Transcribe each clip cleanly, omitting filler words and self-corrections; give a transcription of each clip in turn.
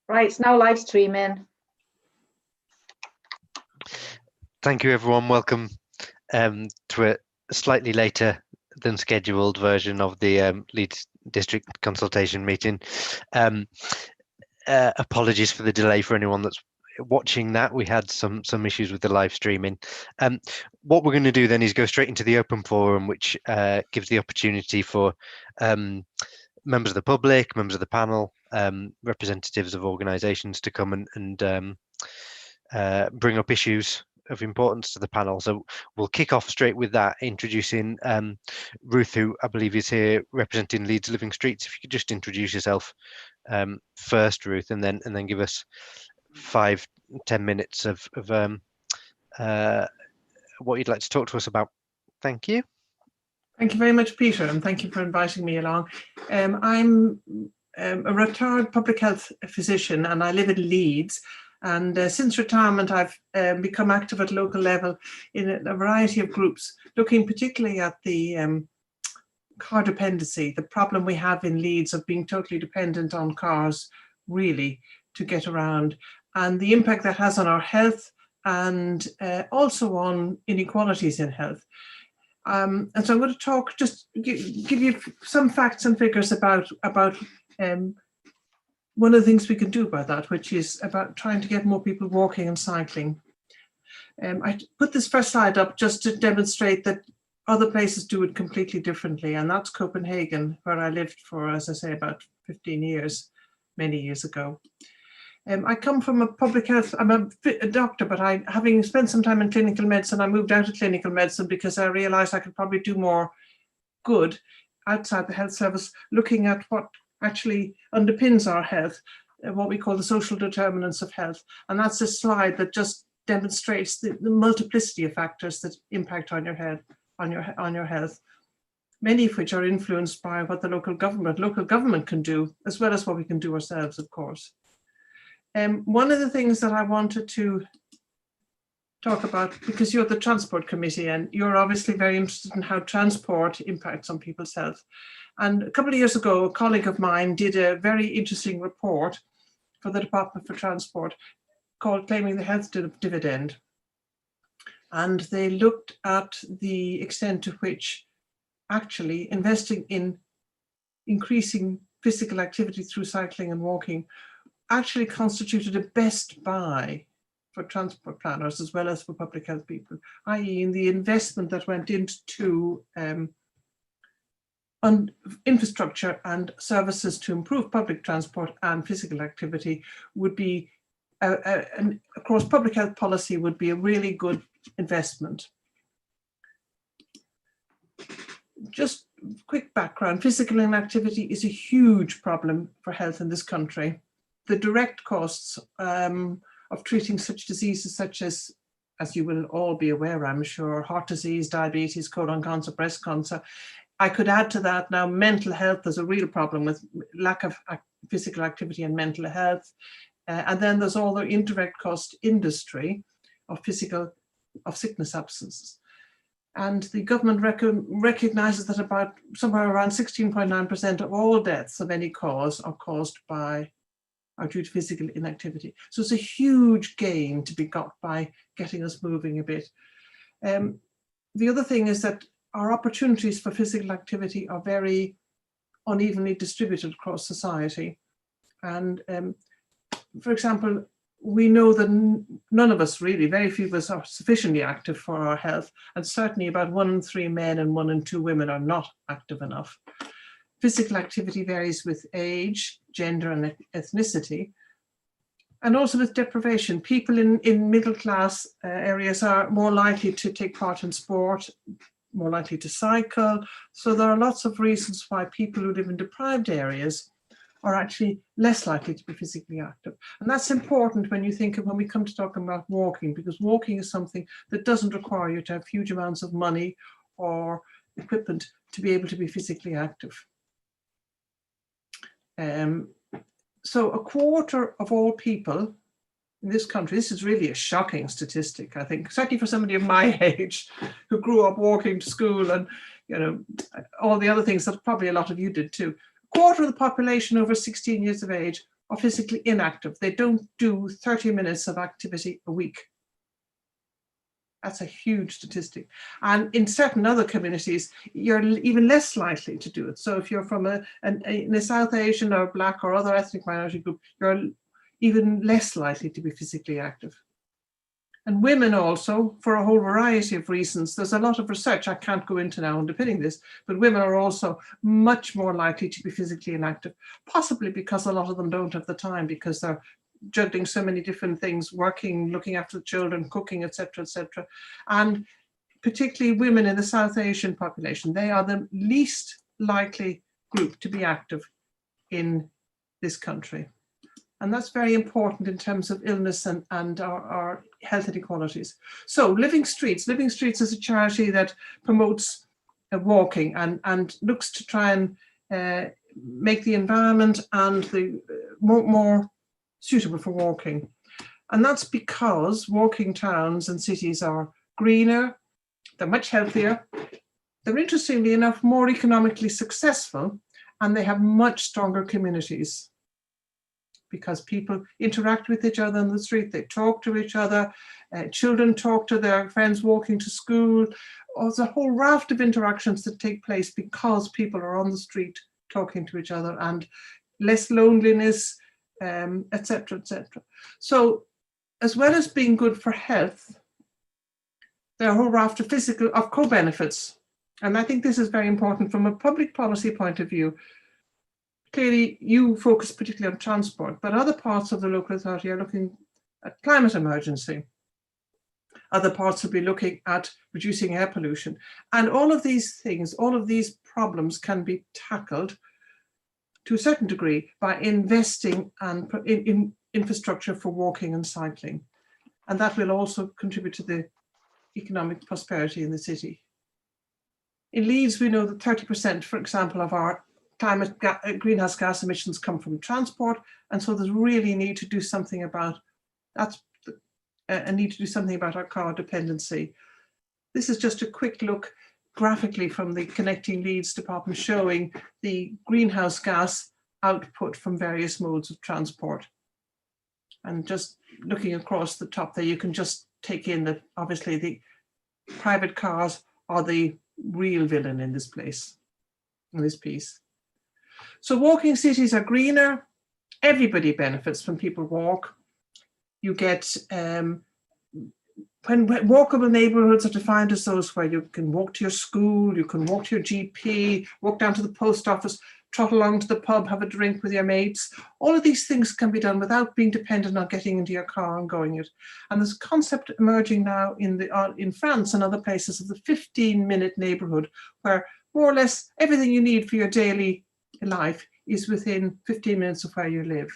Right, it's now live streaming. Thank you, everyone. Welcome to a slightly later than scheduled version of the Leeds District Consultation meeting. Apologies for the delay for anyone that's watching that. We had some issues with the live streaming. What we're going to do then is go straight into the open forum, which gives the opportunity for members of the public, members of the panel, representatives of organisations to come and bring up issues of importance to the panel. So we'll kick off straight with that, introducing Ruth, who I believe is here representing Leeds Living Streets. If you could just introduce yourself first, Ruth, and then give us 5-10 minutes of what you'd like to talk to us about. Thank you. Thank you very much, Peter, and thank you for inviting me along. I'm a retired public health physician and I live in Leeds. And since retirement, I've become active at local level in a variety of groups, looking particularly at the car dependency, the problem we have in Leeds of being totally dependent on cars, really, to get around, and the impact that has on our health and also on inequalities in health. And so I'm going to talk, just give you some facts and figures about one of the things we can do about that, which is about trying to get more people walking and cycling. I put this first slide up just to demonstrate that other places do it completely differently, and that's Copenhagen, where I lived for, as I say, about 15 years, many years ago. I come from a public health, I'm a doctor, but having spent some time in clinical medicine, I moved out of clinical medicine because I realized I could probably do more good outside the health service, looking at what actually underpins our health, what we call the social determinants of health. And that's a slide that just demonstrates the multiplicity of factors that impact on your health, on your health, many of which are influenced by what the local government can do, as well as what we can do ourselves, of course. One of the things that I wanted to talk about, because you're the Transport Committee and you're obviously very interested in how transport impacts on people's health. And a couple of years ago, a colleague of mine did a very interesting report for the Department for Transport called Claiming the Health Dividend. And they looked at the extent to which actually investing in increasing physical activity through cycling and walking actually constituted a best buy for transport planners as well as for public health people, i.e. in the investment that went into infrastructure and services to improve public transport and physical activity would be, across public health policy, would be a really good investment. Just quick background, physical inactivity is a huge problem for health in this country. The direct costs of treating such diseases such as you will all be aware, I'm sure, heart disease, diabetes, colon cancer, breast cancer. I could add to that now mental health is a real problem with lack of physical activity and mental health. And then there's all the indirect cost industry of sickness absences. And the government recognises that about somewhere around 16.9% of all deaths of any cause are caused by or due to physical inactivity. So it's a huge gain to be got by getting us moving a bit. The other thing is that our opportunities for physical activity are very unevenly distributed across society. And for example, we know that none of us really, very few of us are sufficiently active for our health. And certainly about 1 in 3 men and 1 in 2 women are not active enough. Physical activity varies with age, gender and ethnicity, and also with deprivation. People in middle class areas are more likely to take part in sport, more likely to cycle. So there are lots of reasons why people who live in deprived areas are actually less likely to be physically active. And that's important when you think of when we come to talk about walking, because walking is something that doesn't require you to have huge amounts of money or equipment to be able to be physically active. So a quarter of all people in this country, this is really a shocking statistic, I think, certainly for somebody of my age who grew up walking to school and, you know, all the other things that probably a lot of you did too. A quarter of the population over 16 years of age are physically inactive. They don't do 30 minutes of activity a week. That's a huge statistic. And in certain other communities, you're even less likely to do it. So if you're from in a South Asian or Black or other ethnic minority group, you're even less likely to be physically active. And women also, for a whole variety of reasons, there's a lot of research I can't go into now underpinning this, but women are also much more likely to be physically inactive, possibly because a lot of them don't have the time because they're juggling so many different things, working, looking after the children, cooking, etc., etc. And particularly women in the South Asian population, they are the least likely group to be active in this country. And that's very important in terms of illness and our health inequalities. So Living Streets is a charity that promotes walking and looks to try and make the environment and the more suitable for walking. And that's because walking towns and cities are greener, they're much healthier, they're interestingly enough more economically successful, and they have much stronger communities because people interact with each other on the street, they talk to each other, children talk to their friends walking to school. There's a whole raft of interactions that take place because people are on the street talking to each other, and less loneliness, etc., etc. So as well as being good for health, there are a whole raft of co-benefits. And I think this is very important from a public policy point of view. Clearly, you focus particularly on transport, but other parts of the local authority are looking at climate emergency. Other parts will be looking at reducing air pollution. And all of these things, all of these problems can be tackled to a certain degree by investing in infrastructure for walking and cycling. And that will also contribute to the economic prosperity in the city. In Leeds, we know that 30%, for example, of our greenhouse gas emissions come from transport, and so there's really a need to do something about that. A need to do something about our car dependency. This is just a quick look graphically from the Connecting Leeds department showing the greenhouse gas output from various modes of transport. And just looking across the top there, you can just take in that obviously the private cars are the real villain in this place, in this piece. So walking cities are greener. Everybody benefits when people walk. You get, when walkable neighbourhoods are defined as those where you can walk to your school, you can walk to your GP, walk down to the post office, trot along to the pub, have a drink with your mates. All of these things can be done without being dependent on getting into your car and going it. And there's a concept emerging now in France and other places of the 15-minute neighbourhood, where more or less everything you need for your daily life is within 15 minutes of where you live.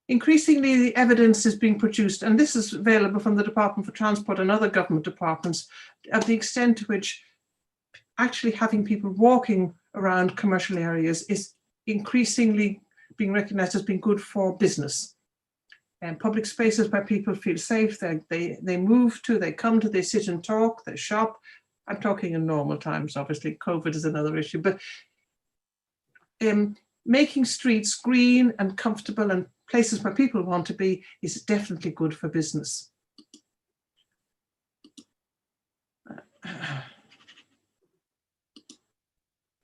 Increasingly, the evidence is being produced, and this is available from the Department for Transport and other government departments, of the extent to which actually having people walking around commercial areas is increasingly being recognised as being good for business. And public spaces where people feel safe, they move to, they come to, they sit and talk, they shop. I'm talking in normal times, obviously, COVID is another issue, but making streets green and comfortable and places where people want to be is definitely good for business.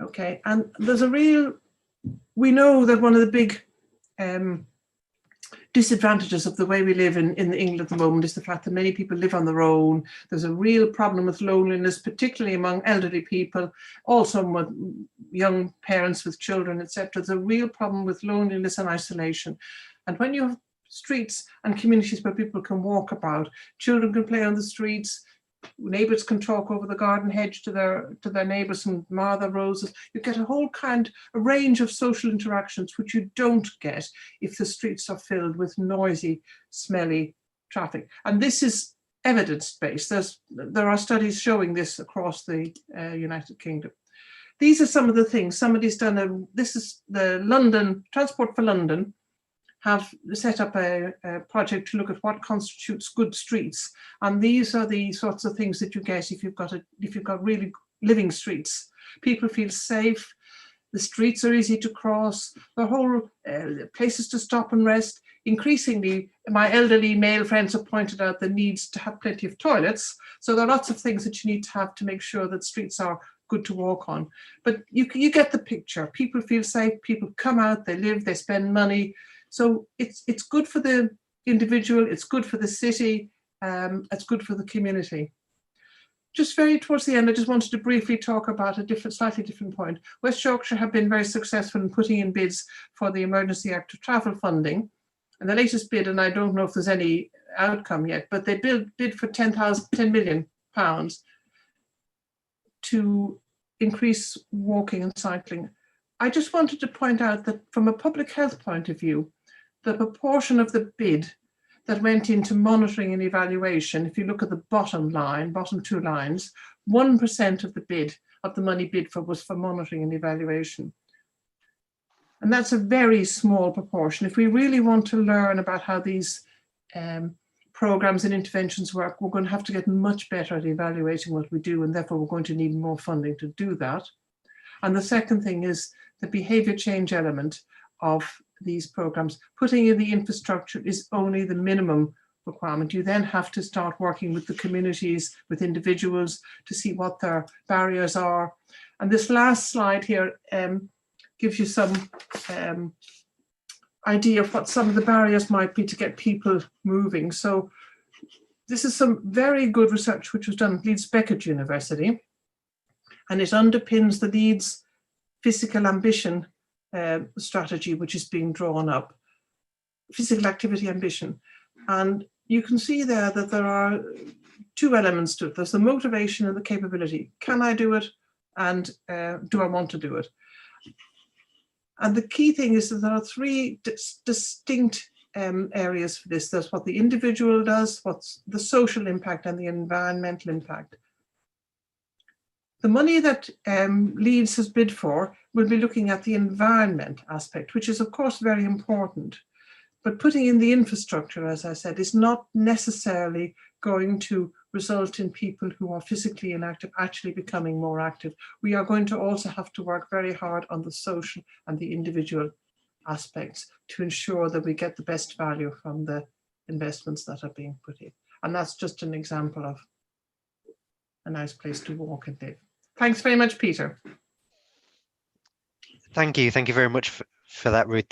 Okay, and there's we know that one of the big disadvantages of the way we live in England at the moment is the fact that many people live on their own. There's a real problem with loneliness, particularly among elderly people, also with young parents with children, etc. There's a real problem with loneliness and isolation. And when you have streets and communities where people can walk about, children can play on the streets, neighbours can talk over the garden hedge to their neighbours and mar their roses. You get a range of social interactions which you don't get if the streets are filled with noisy, smelly traffic. And this is evidence-based. There are studies showing this across the United Kingdom. These are some of the things. Somebody's done this is the London, Transport for London, have set up a project to look at what constitutes good streets, and these are the sorts of things that you get if you've got really living streets. People feel safe, The streets are easy to cross. The whole places to stop and rest. Increasingly, my elderly male friends have pointed out the needs to have plenty of toilets. So there are lots of things that you need to have to make sure that streets are good to walk on. But you get the picture. People feel safe. People come out. They live. They spend money. So it's good for the individual. It's good for the city. It's good for the community. Just very towards the end, I just wanted to briefly talk about a slightly different point. West Yorkshire have been very successful in putting in bids for the emergency active travel funding. And the latest bid, and I don't know if there's any outcome yet, but they bid for £10 million to increase walking and cycling. I just wanted to point out that from a public health point of view, the proportion of the bid that went into monitoring and evaluation, if you look at the bottom two lines, 1% of the bid, of the money bid for, was for monitoring and evaluation. And that's a very small proportion. If we really want to learn about how these programs and interventions work, we're going to have to get much better at evaluating what we do, and therefore we're going to need more funding to do that. And the second thing is the behaviour change element of these programs. Putting in the infrastructure is only the minimum requirement. You then have to start working with the communities, with individuals, to see what their barriers are. And this last slide here gives you some idea of what some of the barriers might be to get people moving. So this is some very good research which was done at Leeds Beckett University, and it underpins the Leeds physical ambition strategy which is being drawn up, physical activity ambition. And you can see there that there are two elements to it. There's the motivation and the capability. Can I do it? And do I want to do it? And the key thing is that there are three distinct areas for this. There's what the individual does, what's the social impact, and the environmental impact. The money that Leeds has bid for will be looking at the environment aspect, which is of course very important. But putting in the infrastructure, as I said, is not necessarily going to result in people who are physically inactive actually becoming more active. We are going to also have to work very hard on the social and the individual aspects to ensure that we get the best value from the investments that are being put in. And that's just an example of a nice place to walk and live. Thanks very much, Peter. Thank you very much for that, Ruth.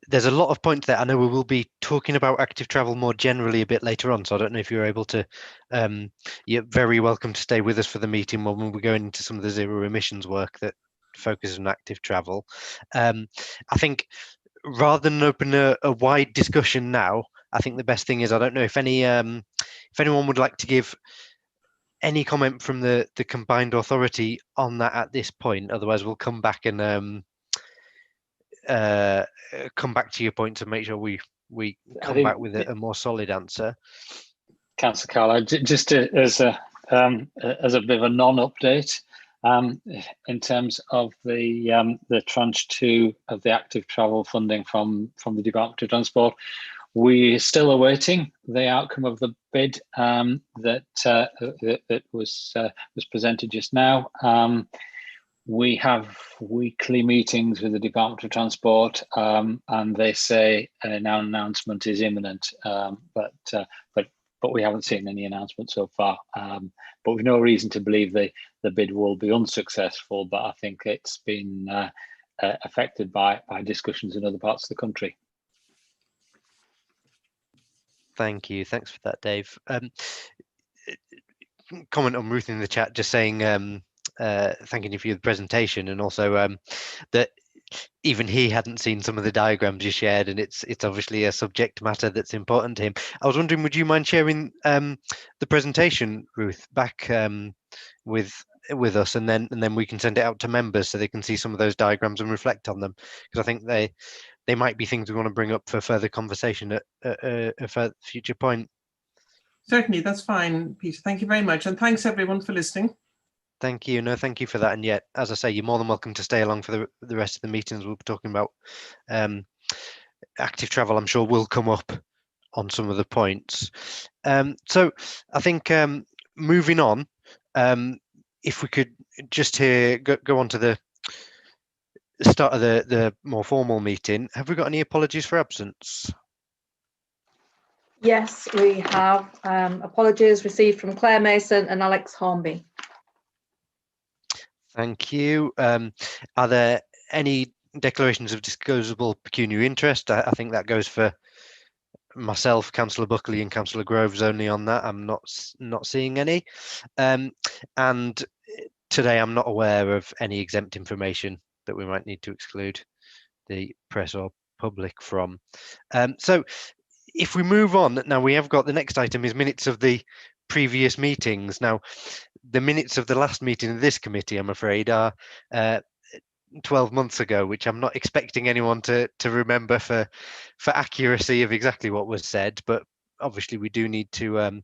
There's a lot of points there. I know we will be talking about active travel more generally a bit later on, so I don't know if you're able to, you're very welcome to stay with us for the meeting when we're going into some of the zero emissions work that focuses on active travel. I think rather than open a wide discussion now, I think the best thing is, I don't know if anyone would like to give any comment from the combined authority on that at this point. Otherwise we'll come back and come back to your point to make sure we come back with a more solid answer. Councillor Carlo, just as a bit of a non-update, in terms of the tranche 2 of the active travel funding from the Department of Transport, we're still awaiting the outcome of the bid that was presented just now. We have weekly meetings with the Department of Transport, and they say an announcement is imminent, but we haven't seen any announcement so far. But we've no reason to believe the bid will be unsuccessful, but I think it's been affected by discussions in other parts of the country. Thank you. Thanks for that, Dave. Comment on Ruth in the chat, just saying thanking you for your presentation, and also that even he hadn't seen some of the diagrams you shared, and it's obviously a subject matter that's important to him. I was wondering, would you mind sharing the presentation, Ruth, back with us, and then we can send it out to members so they can see some of those diagrams and reflect on them, because I think they might be things we want to bring up for further conversation at a future point. Certainly, that's fine, Peter. Thank you very much, and thanks everyone for listening. Thank you. No, thank you for that. And yet, as I say, you're more than welcome to stay along for the rest of the meetings. We'll be talking about active travel. I'm sure will come up on some of the points. So I think moving on, if we could just here go on to start of the more formal meeting, have we got any apologies for absence? Yes, we have apologies received from Claire Mason and Alex Hornby. Thank you. Are there any declarations of disclosable pecuniary interest? I think that goes for myself, Councillor Buckley and Councillor Groves only on that. I'm not seeing any. And today I'm not aware of any exempt information that we might need to exclude the press or public from. So if we move on, now we have got the next item is minutes of the previous meetings. Now, the minutes of the last meeting of this committee, I'm afraid, are 12 months ago, which I'm not expecting anyone to remember for accuracy of exactly what was said, but obviously we do need to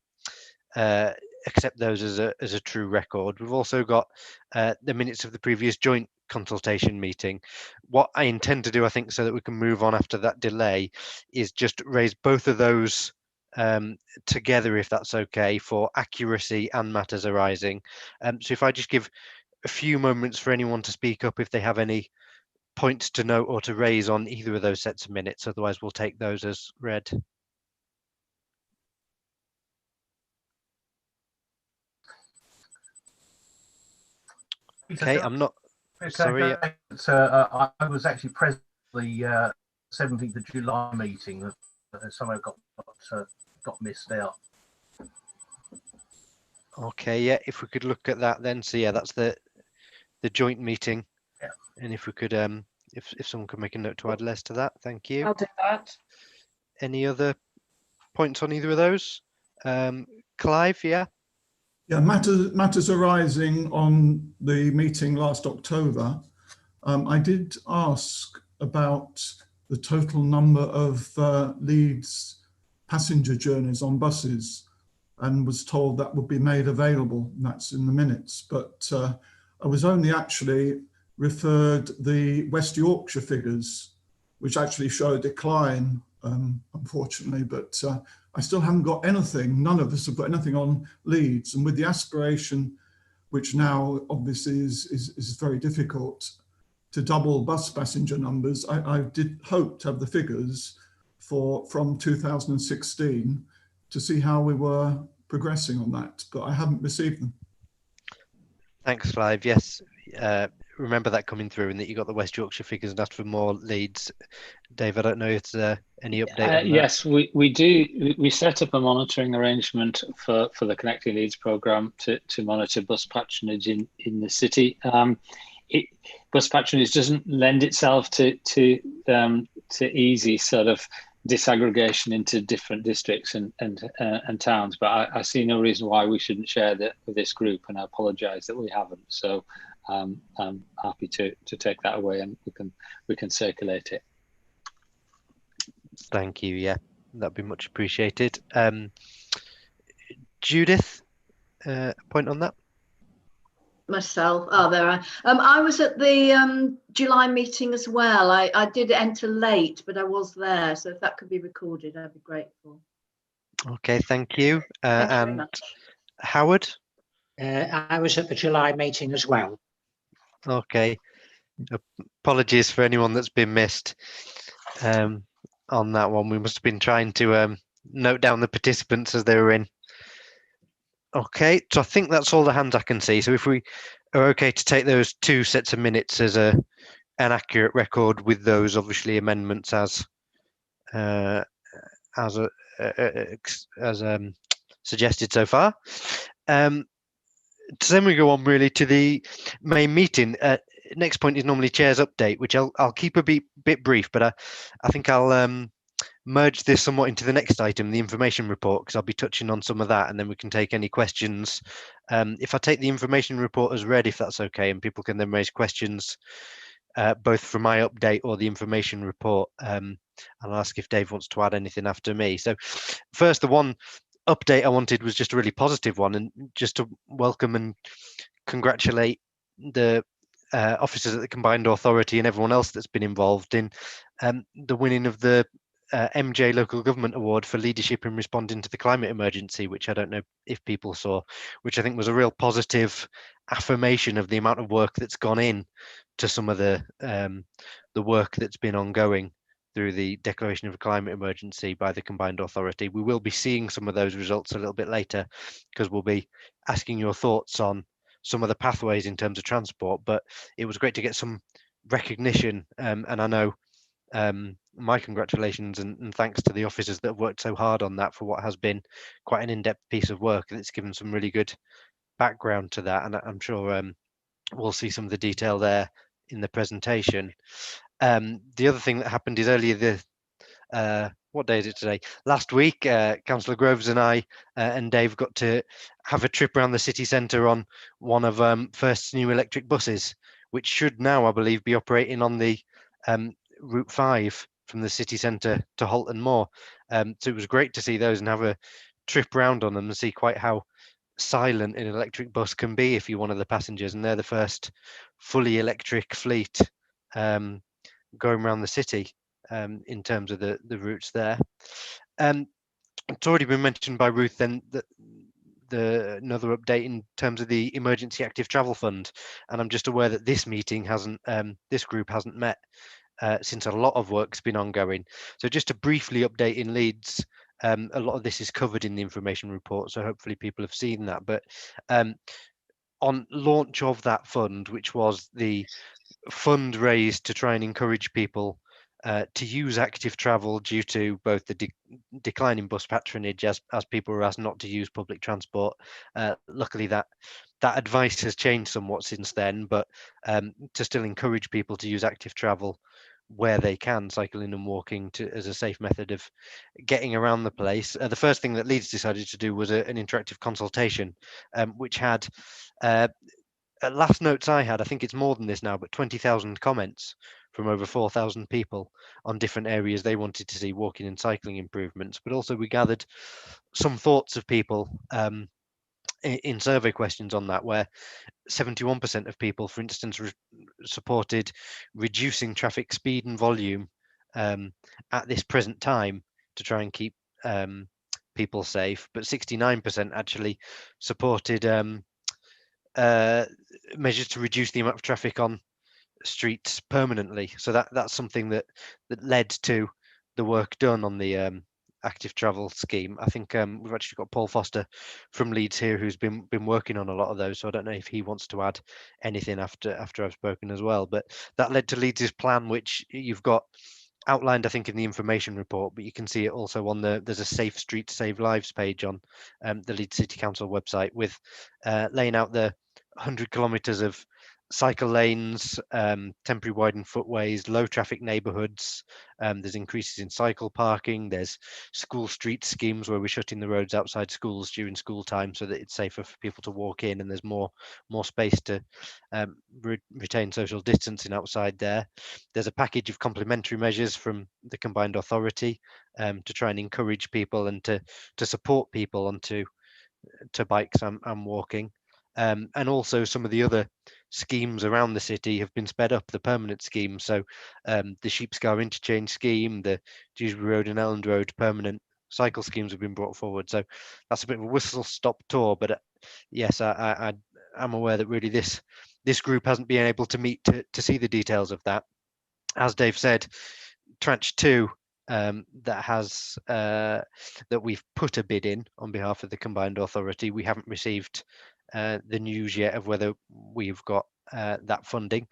accept those as a true record. We've also got the minutes of the previous joint consultation meeting. What I intend to do, I think, so that we can move on after that delay, is just raise both of those together, if that's okay, for accuracy and matters arising. So if I just give a few moments for anyone to speak up if they have any points to note or to raise on either of those sets of minutes, otherwise we'll take those as read. Okay, I'm not sorry. So I was actually present at the 17th of July meeting. Somehow got missed out. Okay, yeah, if we could look at that then. So yeah, that's the joint meeting. Yeah. And if we could if someone could make a note to add less to that, thank you. I'll do that. Any other points on either of those? Clive, yeah. Yeah, matters arising on the meeting last October. I did ask about the total number of Leeds passenger journeys on buses and was told that would be made available, and that's in the minutes. But I was only actually referred the West Yorkshire figures, which actually show a decline, unfortunately, but I still haven't got anything. None of us have got anything on Leeds, and with the aspiration, which now obviously is very difficult, to double bus passenger numbers, I did hope to have the figures from 2016 to see how we were progressing on that, but I haven't received them. Thanks, Clive. Yes, remember that coming through and that you got the West Yorkshire figures and asked for more Leeds. Dave, I don't know if there's any update on that. Yes, we do. We set up a monitoring arrangement for the Connecting Leeds programme to monitor bus patronage in the city. Bus patronage doesn't lend itself to easy sort of disaggregation into different districts and towns, but I see no reason why we shouldn't share that with this group, and I apologise that we haven't. So I'm happy to take that away and we can circulate it. Thank you. Yeah, that'd be much appreciated. Judith, a point on that? Myself. Oh, there I was at the July meeting as well. I did enter late, but I was there, so if that could be recorded, I'd be grateful. Okay, thank you. Thank you very And much. Howard? I was at the July meeting as well. Okay. Apologies for anyone that's been missed on that one. We must have been trying to note down the participants as they were in. Okay, so I think that's all the hands I can see. So if we are okay to take those two sets of minutes as an accurate record with those obviously amendments as suggested so far. So then we go on really to the main meeting. Next point is normally chair's update, which I'll keep a bit brief, but I think I'll merge this somewhat into the next item, the information report, because I'll be touching on some of that, and then we can take any questions. If I take the information report as read, if that's okay, and people can then raise questions both from my update or the information report. I'll ask if Dave wants to add anything after me. So first, the one update I wanted was just a really positive one, and just to welcome and congratulate the officers at the Combined Authority and everyone else that's been involved in the winning of the MJ Local Government Award for leadership in responding to the climate emergency, which I don't know if people saw, which I think was a real positive affirmation of the amount of work that's gone in to some of the work that's been ongoing through the declaration of a climate emergency by the combined authority. We will be seeing some of those results a little bit later, because we'll be asking your thoughts on some of the pathways in terms of transport. But it was great to get some recognition, and I know my congratulations and thanks to the officers that have worked so hard on that for what has been quite an in-depth piece of work, and it's given some really good background to that, and I'm sure we'll see some of the detail there in the presentation. The other thing that happened is earlier what day is it today? Last week, Councillor Groves and I and Dave got to have a trip around the city centre on one of First's new electric buses, which should now, I believe, be operating on the Route 5 from the city centre to Halton Moor. So it was great to see those and have a trip around on them and see quite how silent an electric bus can be if you're one of the passengers. And they're the first fully electric fleet going around the city in terms of the routes there. It's already been mentioned by Ruth then that another update in terms of the Emergency Active Travel Fund, and I'm just aware that this meeting hasn't, this group hasn't met since a lot of work's been ongoing. So just to briefly update in Leeds, a lot of this is covered in the information report, so hopefully people have seen that. But on launch of that fund, which was the fund raised to try and encourage people to use active travel due to both the decline in bus patronage as people were asked not to use public transport. Luckily that advice has changed somewhat since then, but to still encourage people to use active travel where they can, cycling and walking as a safe method of getting around the place. The first thing that Leeds decided to do was an interactive consultation, which had at last notes I had, I think it's more than this now, but 20,000 comments from over 4,000 people on different areas they wanted to see walking and cycling improvements. But also we gathered some thoughts of people in survey questions on that, where 71% of people, for instance, supported reducing traffic speed and volume at this present time to try and keep people safe, but 69% actually supported measures to reduce the amount of traffic on streets permanently. So that's something that led to the work done on the active travel scheme. I think we've actually got Paul Foster from Leeds here, who's been working on a lot of those. So I don't know if he wants to add anything after I've spoken as well. But that led to Leeds's plan, which you've got outlined, I think, in the information report, but you can see it also on there's a Safe Streets Save Lives page on the Leeds City Council website, with laying out the 100 kilometres of cycle lanes, temporary widened footways, low traffic neighbourhoods. There's increases in cycle parking. There's school street schemes where we're shutting the roads outside schools during school time so that it's safer for people to walk in, and there's more space to retain social distancing outside there. There's a package of complementary measures from the combined authority to try and encourage people and to support people onto bikes and walking. And also some of the other schemes around the city have been sped up, the permanent scheme. So the Sheepscar interchange scheme, the Dewsbury Road and Elland Road permanent cycle schemes have been brought forward. So that's a bit of a whistle-stop tour, but yes, I'm aware that really this group hasn't been able to meet to see the details of that. As Dave said, tranche 2 that we've put a bid in on behalf of the combined authority. We haven't received the news yet of whether we've got that funding.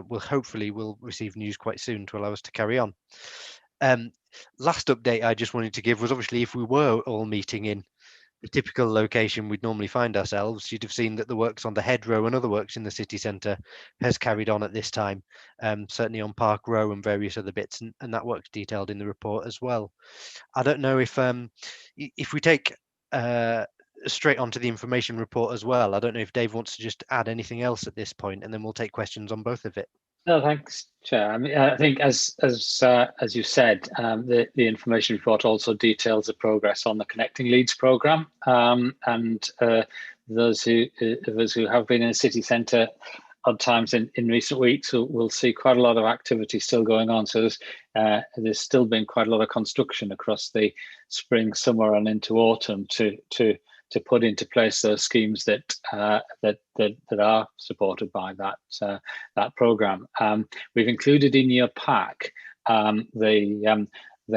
We'll receive news quite soon to allow us to carry on. Last update I just wanted to give was, obviously, if we were all meeting in the typical location we'd normally find ourselves, you'd have seen that the works on the Head Row and other works in the city centre has carried on at this time, certainly on Park Row and various other bits, and that work's detailed in the report as well. I don't know if we take straight onto the information report as well, I don't know if Dave wants to just add anything else at this point, and then we'll take questions on both of it. No, thanks, Chair. I mean, I think as you said, the information report also details the progress on the Connecting Leeds programme, and those who have been in the city centre odd times in recent weeks will see quite a lot of activity still going on. So there's still been quite a lot of construction across the spring, summer, and into autumn to to put into place those schemes that are supported by that programme. We've included in your pack the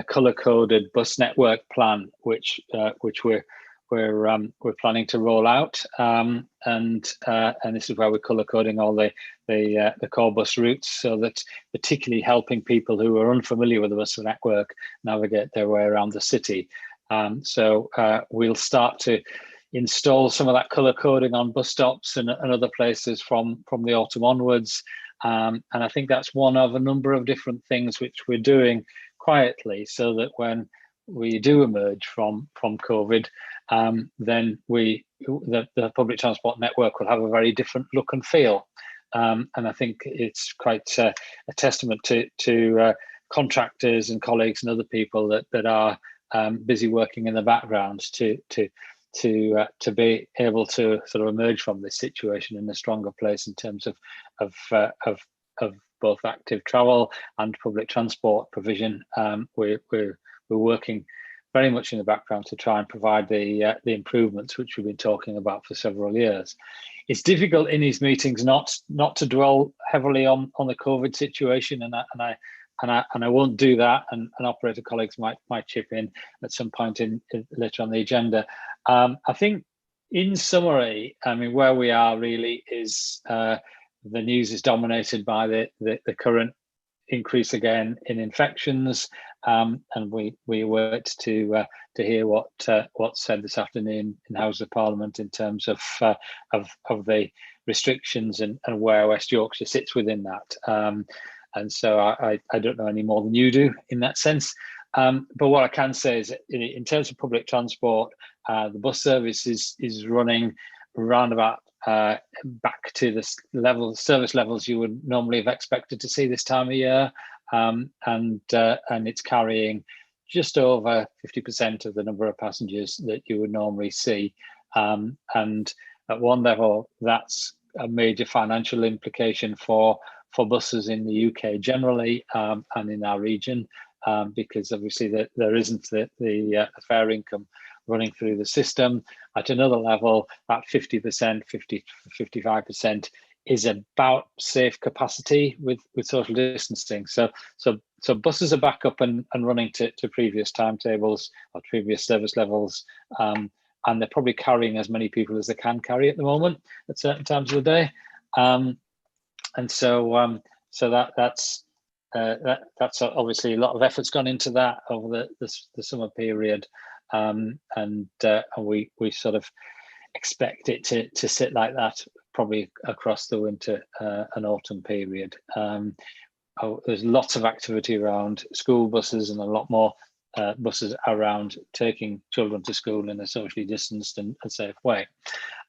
colour-coded bus network plan, which we're planning to roll out, and this is where we're colour coding all the core bus routes, so that particularly helping people who are unfamiliar with the bus network navigate their way around the city. So we'll start to install some of that colour coding on bus stops and other places from the autumn onwards. And I think that's one of a number of different things which we're doing quietly, so that when we do emerge from COVID, then the public transport network will have a very different look and feel. And I think it's quite a testament to contractors and colleagues and other people that are busy working in the background to be able to sort of emerge from this situation in a stronger place in terms of both active travel and public transport provision. We're working very much in the background to try and provide the improvements which we've been talking about for several years. It's difficult in these meetings not to dwell heavily on the COVID situation, and I won't do that. And operator colleagues might chip in at some point later on the agenda. I think, in summary, I mean, where we are really is the news is dominated by the current increase again in infections, and we wait to hear what's said this afternoon in House of Parliament in terms of the restrictions and where West Yorkshire sits within that. And so I don't know any more than you do in that sense. But what I can say is, in terms of public transport, the bus service is running around about back to the service levels you would normally have expected to see this time of year, and it's carrying just over 50% of the number of passengers that you would normally see, and at one level that's a major financial implication for buses in the UK generally, and in our region, because obviously there isn't the fare income running through the system. At another level, that 50%, 55% is about safe capacity with social distancing. So buses are back up and running to previous timetables or previous service levels, and they're probably carrying as many people as they can carry at the moment at certain times of the day. And so that's obviously a lot of effort's gone into that over the summer period, and we sort of expect it to sit like that probably across the winter and autumn period. There's lots of activity around school buses and a lot more buses around taking children to school in a socially distanced and safe way.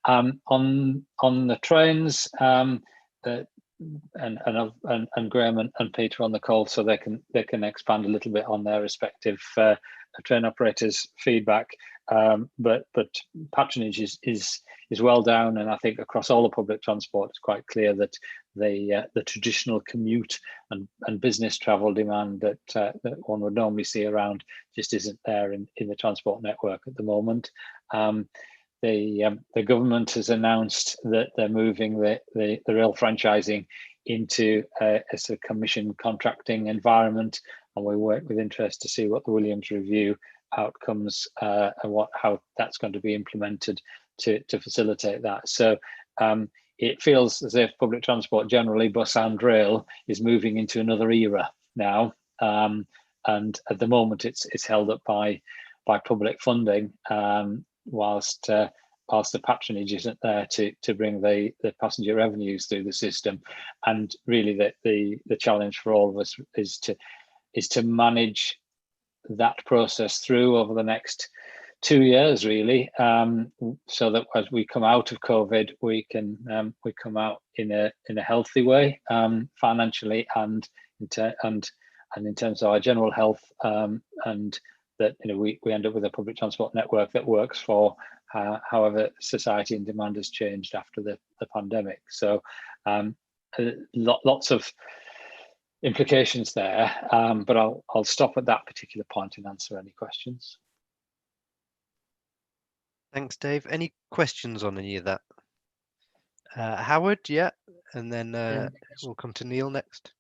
On the trains, and Graham and Peter on the call, so they can expand a little bit on their respective train operators' feedback. But patronage is well down, and I think across all the public transport, it's quite clear that the traditional commute and business travel demand that one would normally see around just isn't there in the transport network at the moment. The government has announced that they're moving the rail franchising into a sort of commission contracting environment, and we work with interest to see what the Williams review outcomes and how that's going to be implemented to facilitate that. So it feels as if public transport generally, bus and rail, is moving into another era now, and at the moment it's held up by public funding, whilst the patronage isn't there to bring the passenger revenues through the system. And really the challenge for all of us is to manage that process through over the next 2 years, really, so that as we come out of COVID, we come out in a healthy way, financially and in terms of our general health, and that we end up with a public transport network that works for however society and demand has changed after the pandemic. So lots of implications there, but I'll stop at that particular point and answer any questions. Thanks, Dave. Any questions on any of that? Howard, yeah, and then we'll come to Neil next.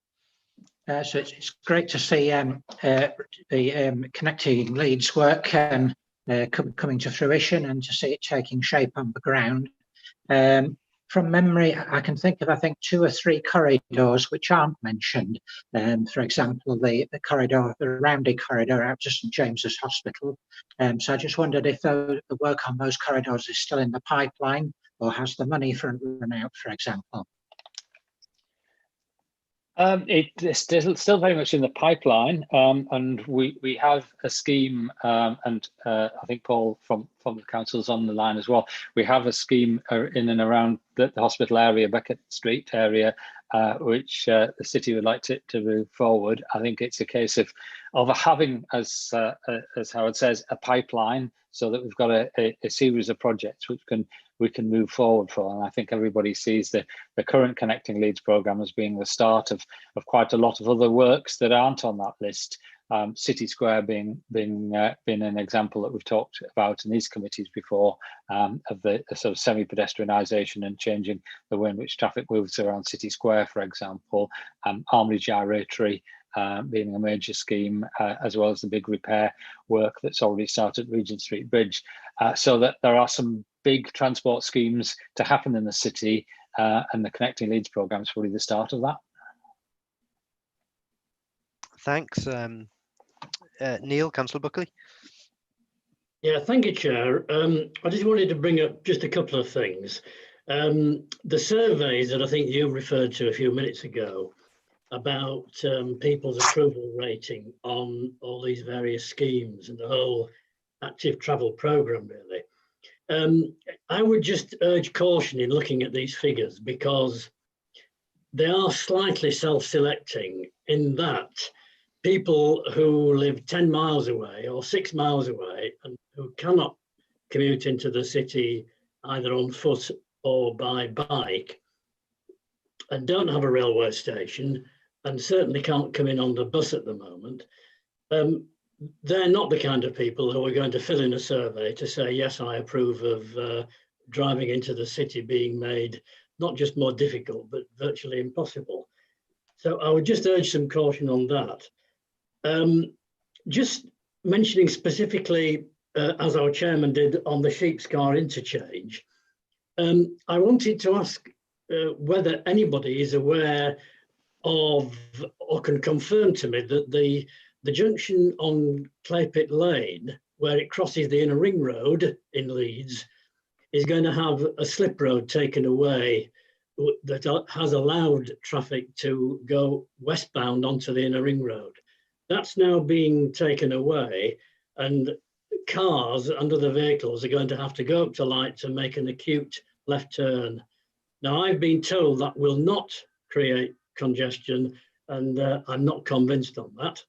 So it's great to see the connecting Leeds work coming to fruition and to see it taking shape on the ground. From memory, I can think of, I think, 2 or 3 corridors which aren't mentioned. For example, the corridor, the Roundy corridor out to St James's Hospital. So I just wondered if the work on those corridors is still in the pipeline, or has the money run out, for example? It's still very much in the pipeline, and we have a scheme, and I think Paul from the council's on the line as well. We have a scheme in and around the hospital area, Beckett Street area, which the city would like to move forward. I think it's a case of having, as Howard says, a pipeline, so that we've got a series of projects which we can move forward for. And I think everybody sees the current Connecting Leeds programme as being the start of quite a lot of other works that aren't on that list. City Square being an example that we've talked about in these committees before, of the sort of semi-pedestrianisation and changing the way in which traffic moves around City Square, for example. Armoury Gyratory being a major scheme, as well as the big repair work that's already started at Regent Street Bridge. So that there are some big transport schemes to happen in the city, and the Connecting Leeds programme is probably the start of that. Thanks. Neil, Councillor Buckley. Yeah, thank you, Chair. I just wanted to bring up just a couple of things. The surveys that I think you referred to a few minutes ago about people's approval rating on all these various schemes and the whole active travel programme, really. I would just urge caution in looking at these figures, because they are slightly self-selecting in that people who live 10 miles away or 6 miles away and who cannot commute into the city either on foot or by bike and don't have a railway station and certainly can't come in on the bus at the moment, they're not the kind of people who are going to fill in a survey to say, yes, I approve of driving into the city being made not just more difficult, but virtually impossible. So I would just urge some caution on that. Just mentioning specifically, as our chairman did on the Sheepscar interchange, I wanted to ask whether anybody is aware of or can confirm to me that the junction on Claypit Lane, where it crosses the inner ring road in Leeds, is going to have a slip road taken away that has allowed traffic to go westbound onto the inner ring road. That's now being taken away, and cars under the vehicles are going to have to go up to light to make an acute left turn. Now, I've been told that will not create congestion, and I'm not convinced on that.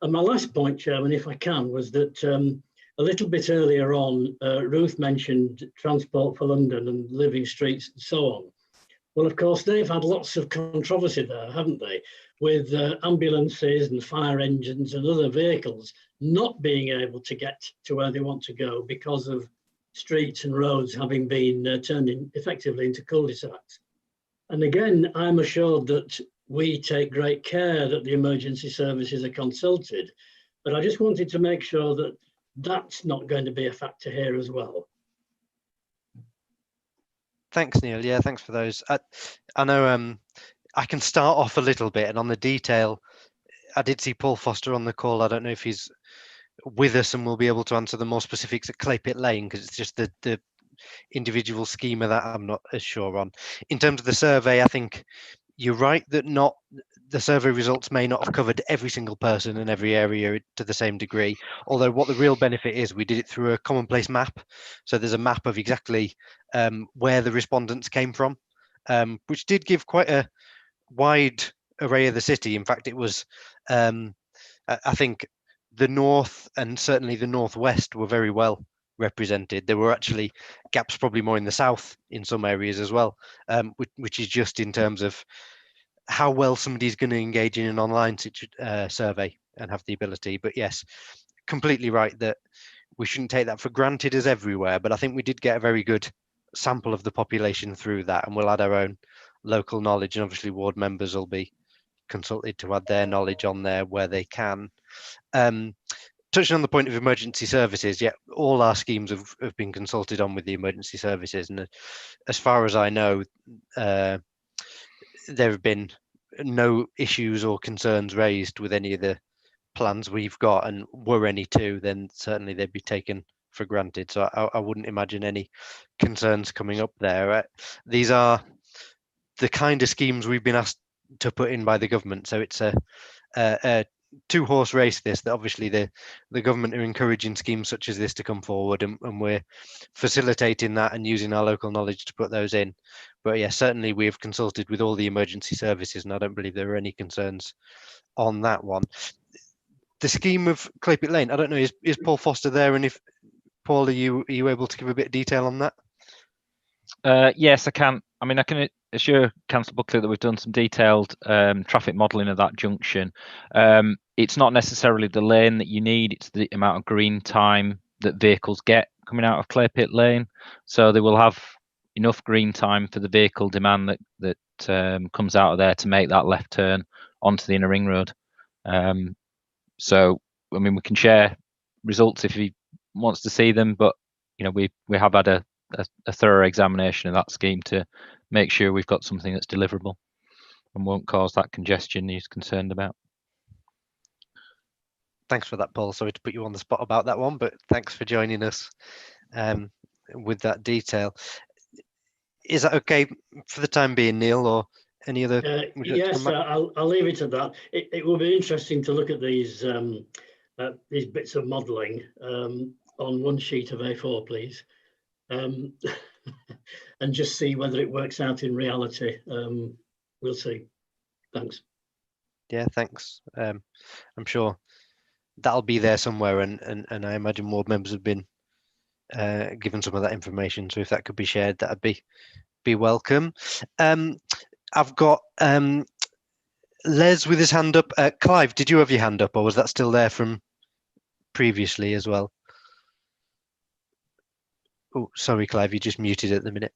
And my last point, Chairman, if I can, was that a little bit earlier on, Ruth mentioned Transport for London and living streets and so on. Well, of course, they've had lots of controversy there, haven't they? With ambulances and fire engines and other vehicles not being able to get to where they want to go because of streets and roads having been turned effectively into cul-de-sacs. And again, I'm assured that we take great care that the emergency services are consulted, but I just wanted to make sure that that's not going to be a factor here as well. Thanks, Neil. Yeah, thanks for those. I know I can start off a little bit, and on the detail, I did see Paul Foster on the call. I don't know if he's with us and will be able to answer the more specifics at Claypit Lane, because it's just the individual schema that I'm not as sure on. In terms of the survey, I think you're right that the survey results may not have covered every single person in every area to the same degree, although what the real benefit is, we did it through a commonplace map. So there's a map of exactly where the respondents came from, which did give quite a wide array of the city. In fact, it was, I think the north and certainly the northwest were very well represented. There were actually gaps probably more in the south in some areas as well, which is just in terms of how well somebody's going to engage in an online survey and have the ability. But yes, completely right that we shouldn't take that for granted as everywhere, but I think we did get a very good sample of the population through that, and we'll add our own local knowledge, and obviously ward members will be consulted to add their knowledge on there where they can. Touching on the point of emergency services, yeah, all our schemes have been consulted on with the emergency services, and as far as I know, there have been no issues or concerns raised with any of the plans we've got, and were any to, then certainly they'd be taken for granted. So I wouldn't imagine any concerns coming up there. These are the kind of schemes we've been asked to put in by the government, so it's a two-horse race, this, that obviously the government are encouraging schemes such as this to come forward, and we're facilitating that and using our local knowledge to put those in. But yeah, certainly we have consulted with all the emergency services, and I don't believe there are any concerns on that one. The scheme of Claypit Lane, I don't know, is Paul Foster there? And if Paul, are you able to give a bit of detail on that? Yes, I can. I mean, I can assure Councillor Buckley that we've done some detailed traffic modelling of that junction. It's not necessarily the lane that you need, it's the amount of green time that vehicles get coming out of Claypit Lane. So they will have enough green time for the vehicle demand that comes out of there to make that left turn onto the inner ring road. So, I mean, we can share results if he wants to see them, but you know, we have had a thorough examination of that scheme to make sure we've got something that's deliverable and won't cause that congestion he's concerned about. Thanks for that, Paul. Sorry to put you on the spot about that one, but thanks for joining us with that detail. Is that okay for the time being, Neil, or any other? Yes, I'll leave it at that. It will be interesting to look at these bits of modelling on one sheet of A4, please, and just see whether it works out in reality. We'll see. Thanks. Yeah, thanks. I'm sure that'll be there somewhere, and I imagine ward members have been given some of that information. So if that could be shared, that'd be welcome. I've got Les with his hand up. Clive, did you have your hand up, or was that still there from previously as well? Oh, sorry, Clive, you just muted at the minute.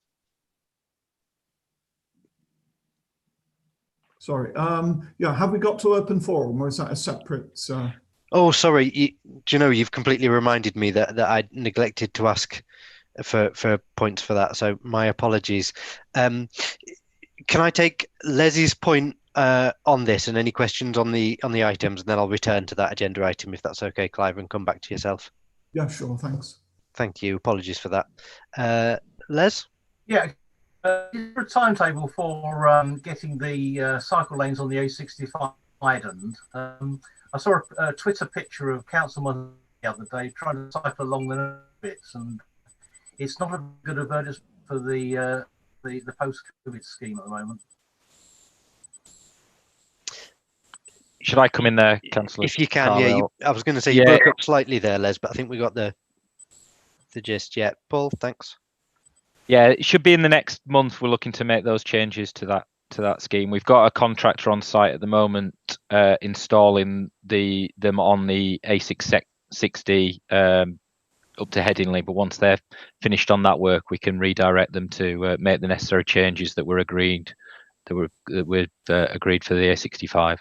Sorry. Yeah, have we got to open forum, or is that a separate? Oh, sorry. Do you know, you've completely reminded me that I neglected to ask for points for that. So my apologies. Can I take Leslie's point on this and any questions on the items, and then I'll return to that agenda item if that's okay, Clive, and come back to yourself. Yeah, sure. Thanks. Thank you. Apologies for that. Les? Yeah, is there a timetable for getting the cycle lanes on the A65 widened? I saw a Twitter picture of Councilman the other day trying to cycle along the bits, and it's not a good advertisement for the post-COVID scheme at the moment. Should I come in there, Councillor? If you can, yeah. I was going to say you broke up slightly there, Les, but I think we got the gist. Yeah, Paul, thanks. Yeah, it should be in the next month. We're looking to make those changes to that scheme. We've got a contractor on site at the moment installing them on the A660 up to Headingley, but once they're finished on that work, we can redirect them to make the necessary changes that were agreed agreed for the A65.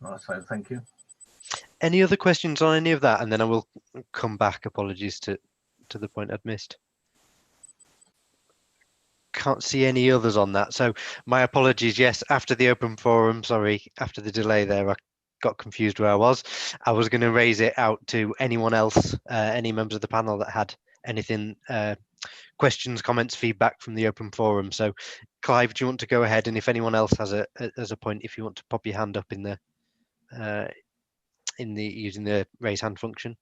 Right, so thank you. Any other questions on any of that? And then I will come back. Apologies to the point I'd missed. Can't see any others on that. So my apologies. Yes, after the open forum, sorry, after the delay there, I got confused where I was. I was going to raise it out to anyone else, any members of the panel that had anything, questions, comments, feedback from the open forum. So Clive, do you want to go ahead? And if anyone else has a point, if you want to pop your hand up in the using the raise hand function.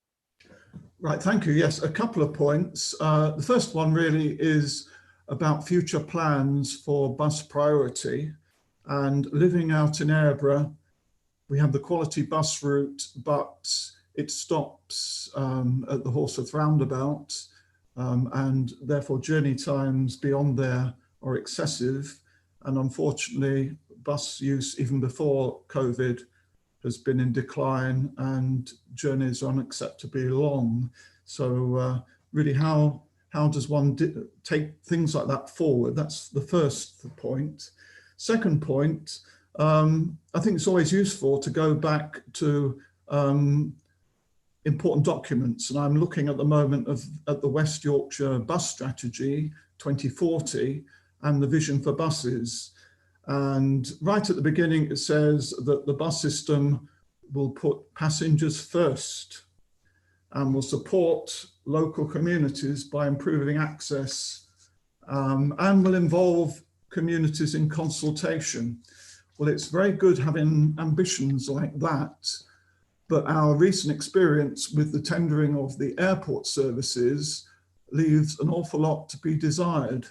Right, thank you. Yes, a couple of points. The first one really is about future plans for bus priority, and living out in Aireborough, we have the quality bus route, but it stops at the Horsforth roundabout, and therefore journey times beyond there are excessive. And unfortunately, bus use even before COVID has been in decline and journeys are unacceptably long. So really, how does one take things like that forward? That's the first point. Second point, I think it's always useful to go back to important documents. And I'm looking at the moment at the West Yorkshire Bus Strategy 2040 and the vision for buses. And right at the beginning, it says that the bus system will put passengers first and will support local communities by improving access and will involve communities in consultation. Well, it's very good having ambitions like that, but our recent experience with the tendering of the airport services leaves an awful lot to be desired.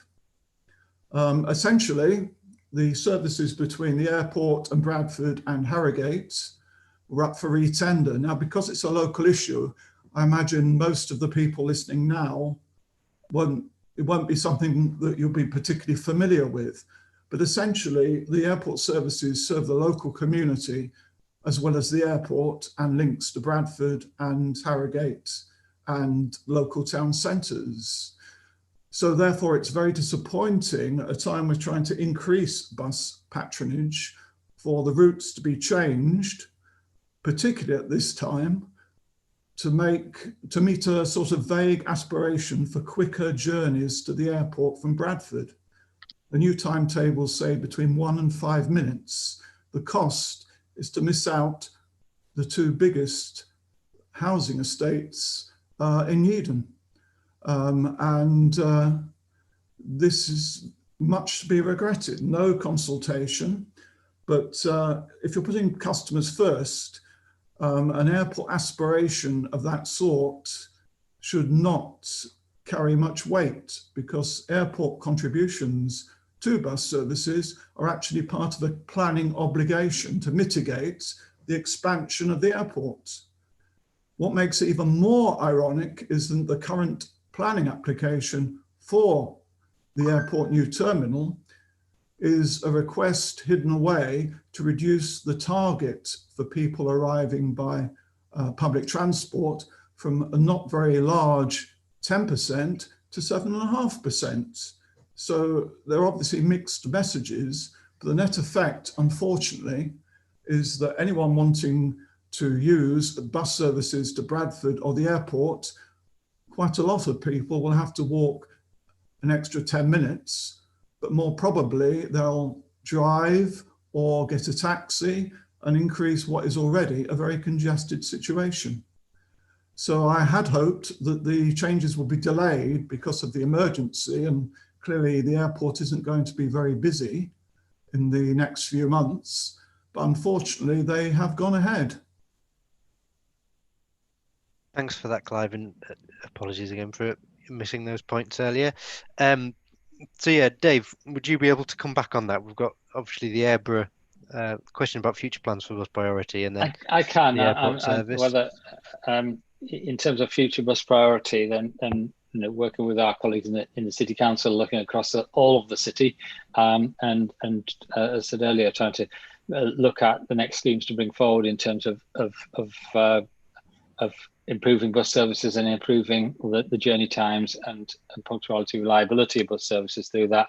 Essentially, the services between the airport and Bradford and Harrogate were up for re-tender. Now, because it's a local issue, I imagine most of the people listening now it won't be something that you'll be particularly familiar with. But essentially, the airport services serve the local community as well as the airport and links to Bradford and Harrogate and local town centres. So therefore, it's very disappointing at a time we're trying to increase bus patronage for the routes to be changed, particularly at this time, to meet a sort of vague aspiration for quicker journeys to the airport from Bradford. The new timetables say between 1 and 5 minutes. The cost is to miss out the two biggest housing estates in Yeadon. This is much to be regretted. No consultation, but if you're putting customers first, an airport aspiration of that sort should not carry much weight, because airport contributions to bus services are actually part of a planning obligation to mitigate the expansion of the airport. What makes it even more ironic is that the current planning application for the airport new terminal is a request hidden away to reduce the target for people arriving by public transport from a not very large 10% to 7.5%. So there are obviously mixed messages, but the net effect, unfortunately, is that anyone wanting to use bus services to Bradford or the airport, quite a lot of people will have to walk an extra 10 minutes, but more probably they'll drive or get a taxi and increase what is already a very congested situation. So I had hoped that the changes would be delayed because of the emergency, and clearly the airport isn't going to be very busy in the next few months, but unfortunately they have gone ahead. Thanks for that, Clive, and apologies again for missing those points earlier. So yeah, Dave, would you be able to come back on that? We've got obviously the Airborough question about future plans for bus priority, and then I can. the airport service. Whether in terms of future bus priority, then you know, working with our colleagues in the city council, looking across all of the city, and as I said earlier, trying to look at the next schemes to bring forward in terms of improving bus services and improving the journey times and punctuality, reliability of bus services through that.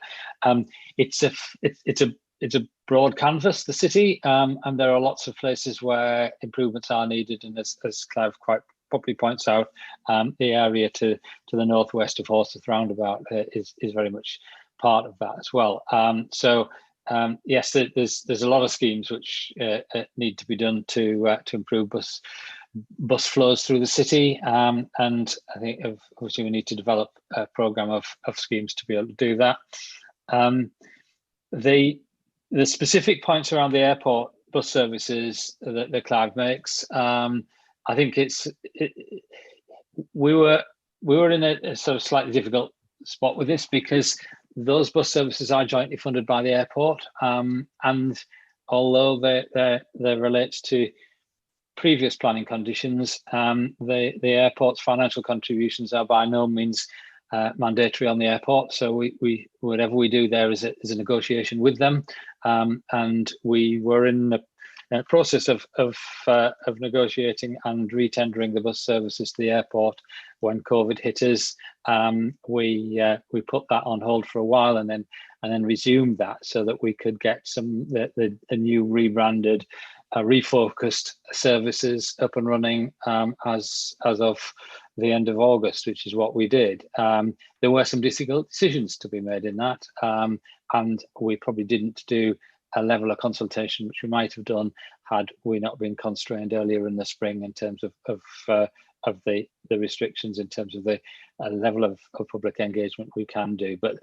It's a broad canvas, the city, and there are lots of places where improvements are needed. And as Clive quite properly points out, the area to the northwest of Horsforth Roundabout is very much part of that as well. Yes, there's a lot of schemes which need to be done to improve bus flows through the city, and I think obviously we need to develop a programme of schemes to be able to do that. The specific points around the airport bus services that Clive makes, I think we were in a sort of slightly difficult spot with this, because those bus services are jointly funded by the airport, and although they relate to previous planning conditions, the airport's financial contributions are by no means mandatory on the airport. So we whatever we do there is a negotiation with them, and we were in in the process of negotiating and retendering the bus services to the airport when COVID hit us. We put that on hold for a while and then resumed that so that we could get the new rebranded, refocused services up and running as of the end of August, which is what we did. There were some difficult decisions to be made in that, and we probably didn't do a level of consultation which we might have done had we not been constrained earlier in the spring in terms of the restrictions, in terms of the level of public engagement we can do. But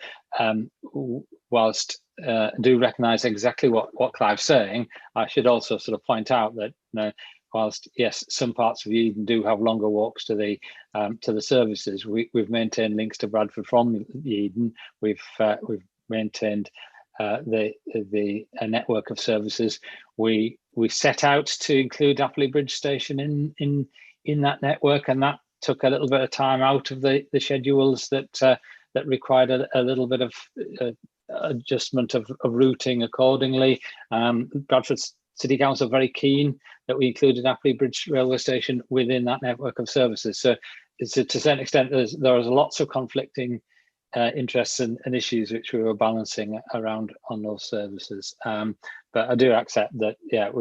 whilst I do recognise exactly what Clive's saying, I should also sort of point out that whilst yes, some parts of Eden do have longer walks to the services, we've maintained links to Bradford from Eden. We've maintained a network of services. We set out to include Appley Bridge Station in that network, and that took a little bit of time out of the schedules that required a little bit of adjustment of routing accordingly. Bradford City Council very keen that we included Appley Bridge Railway Station within that network of services. So to a certain extent, there was lots of conflicting interests and issues which we were balancing around on those services. But I do accept that, yeah,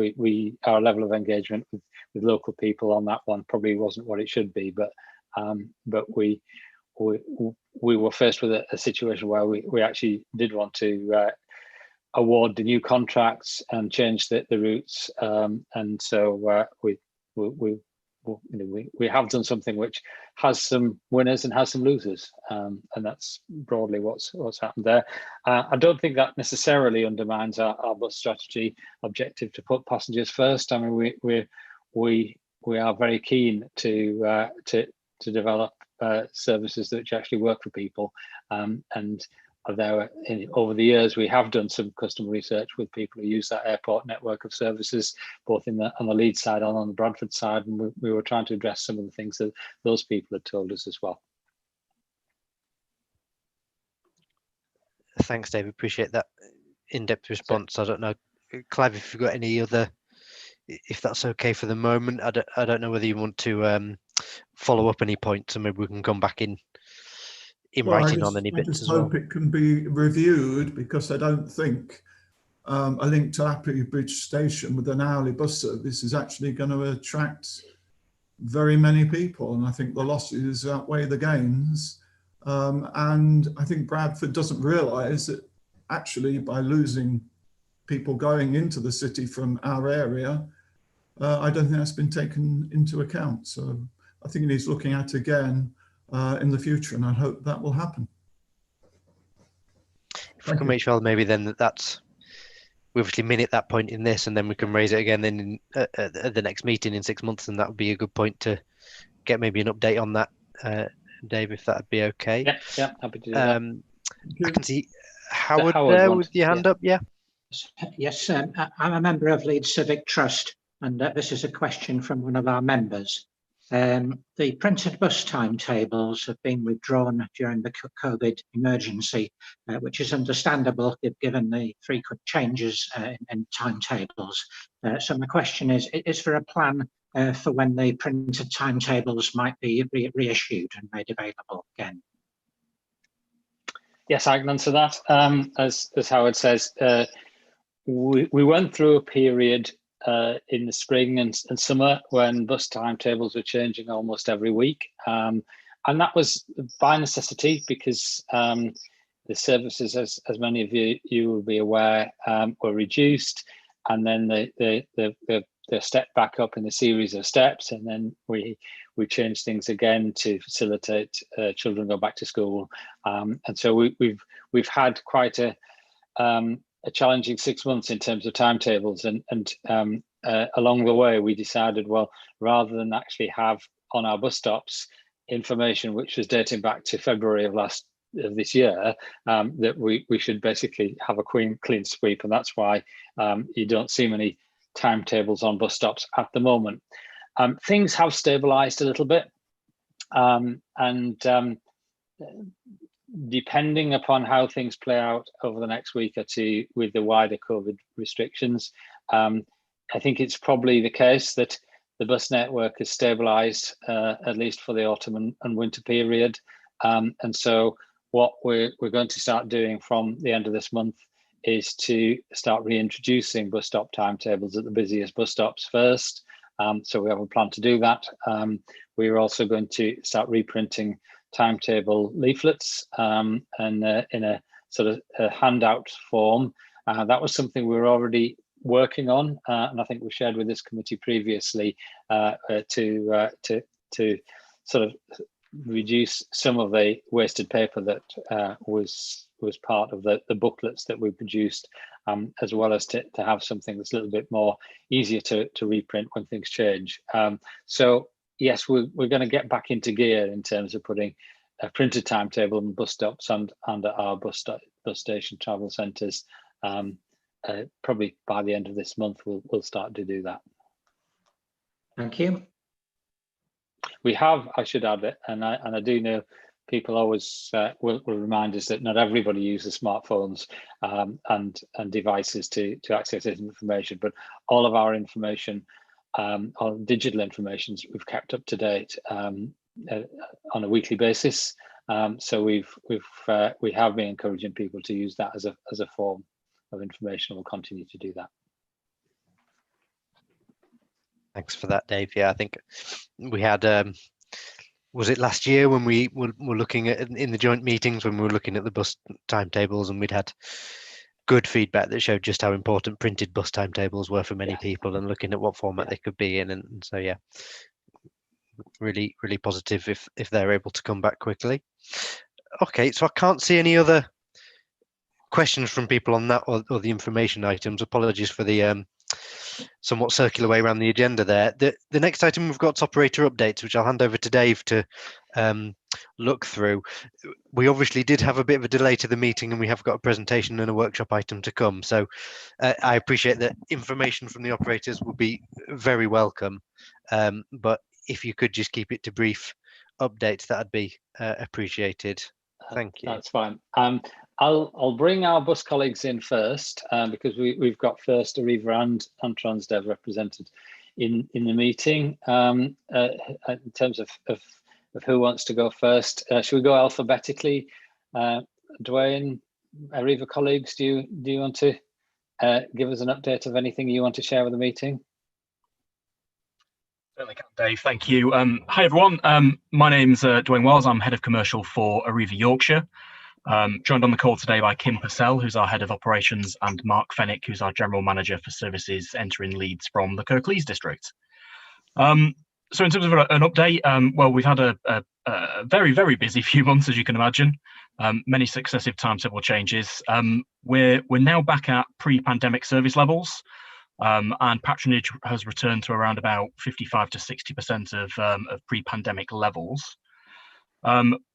our level of engagement with local people on that one probably wasn't what it should be. But we were faced with a situation where we actually did want to award the new contracts and change the routes, and so we have done something which has some winners and has some losers, and that's broadly what's happened there. I don't think that necessarily undermines our bus strategy objective to put passengers first. I mean, we are very keen to develop services which actually work for people, and over the years we have done some customer research with people who use that airport network of services, both on the Leeds side and on the Bradford side, and we were trying to address some of the things that those people had told us as well. Thanks, Dave. Appreciate that in-depth response. I don't know, Clive, if you've got any other, if that's okay for the moment. I don't know whether you want to follow up any points, and maybe we can come back in writing on any bits as well. I just hope it can be reviewed, because I don't think a link to Appley Bridge Station with an hourly bus service is actually going to attract very many people, and I think the losses outweigh the gains. And I think Bradford doesn't realise that actually by losing people going into the city from our area, I don't think that's been taken into account. So I think it needs looking at again in the future, and I hope that will happen. If we can make sure maybe then we obviously minute that point in this, and then we can raise it again then at the next meeting in 6 months, and that would be a good point to get maybe an update on that, Dave, if that would be okay. Yeah, happy to do that. I can see Howard there with your hand up. Yeah. Yes, I'm a member of Leeds Civic Trust, and this is a question from one of our members. The printed bus timetables have been withdrawn during the COVID emergency, which is understandable given the frequent changes in timetables. So my question is there a plan for when the printed timetables might be reissued and made available again? Yes, I can answer that. As Howard says, we went through a period in the spring and summer when bus timetables were changing almost every week, and that was by necessity, because the services, as many of you will be aware, were reduced, and then they stepped back up in a series of steps, and then we changed things again to facilitate children go back to school, and so we've had quite a challenging 6 months in terms of timetables, and along the way we decided, well, rather than actually have on our bus stops information which was dating back to February of this year, that we should basically have a clean sweep, and that's why you don't see many timetables on bus stops at the moment. Things have stabilized a little bit, and depending upon how things play out over the next week or two with the wider COVID restrictions, I think it's probably the case that the bus network is stabilised, at least for the autumn and winter period. And so what we're going to start doing from the end of this month is to start reintroducing bus stop timetables at the busiest bus stops first. So we have a plan to do that. We're also going to start reprinting timetable leaflets and in a sort of a handout form. That was something we were already working on, and I think we shared with this committee previously to sort of reduce some of the wasted paper that was part of the booklets that we produced, as well as to have something that's a little bit more easier to reprint when things change. So yes, we're going to get back into gear in terms of putting a printed timetable on bus stops and at our bus station travel centres. Probably by the end of this month, we'll start to do that. Thank you. We have, I should add it, and I do know people always will remind us that not everybody uses smartphones and devices to access this information, but all of our information, our digital information, we've kept up to date on a weekly basis. So we have been encouraging people to use that as a form of information. We'll continue to do that. Thanks for that, Dave. Yeah, I think we had, was it last year when we were looking at in the joint meetings when we were looking at the bus timetables, and we'd had good feedback that showed just how important printed bus timetables were for many people, and looking at what format they could be in. And so, yeah, really, really positive if they're able to come back quickly. Okay, so I can't see any other questions from people on that or the information items. Apologies for the somewhat circular way around the agenda there. The next item we've got is operator updates, which I'll hand over to Dave to look through. We obviously did have a bit of a delay to the meeting, and we have got a presentation and a workshop item to come. So I appreciate that information from the operators will be very welcome. But if you could just keep it to brief updates, that'd be appreciated. Thank you. That's fine. I'll bring our bus colleagues in first, because we've got first Arriva and Transdev represented in the meeting. In terms of who wants to go first, should we go alphabetically? Dwayne, Arriva colleagues, do you want to give us an update of anything you want to share with the meeting? Certainly can, Dave. Thank you. Hi, everyone. My name's Dwayne Wells. I'm Head of Commercial for Arriva Yorkshire. Joined on the call today by Kim Purcell, who's our Head of Operations, and Mark Fennick, who's our General Manager for Services entering Leeds from the Kirklees district. So in terms of an update, well, we've had a very, very busy few months, as you can imagine. Many successive timetable changes. We're now back at pre-pandemic service levels. And patronage has returned to around about 55 to 60% of pre-pandemic levels.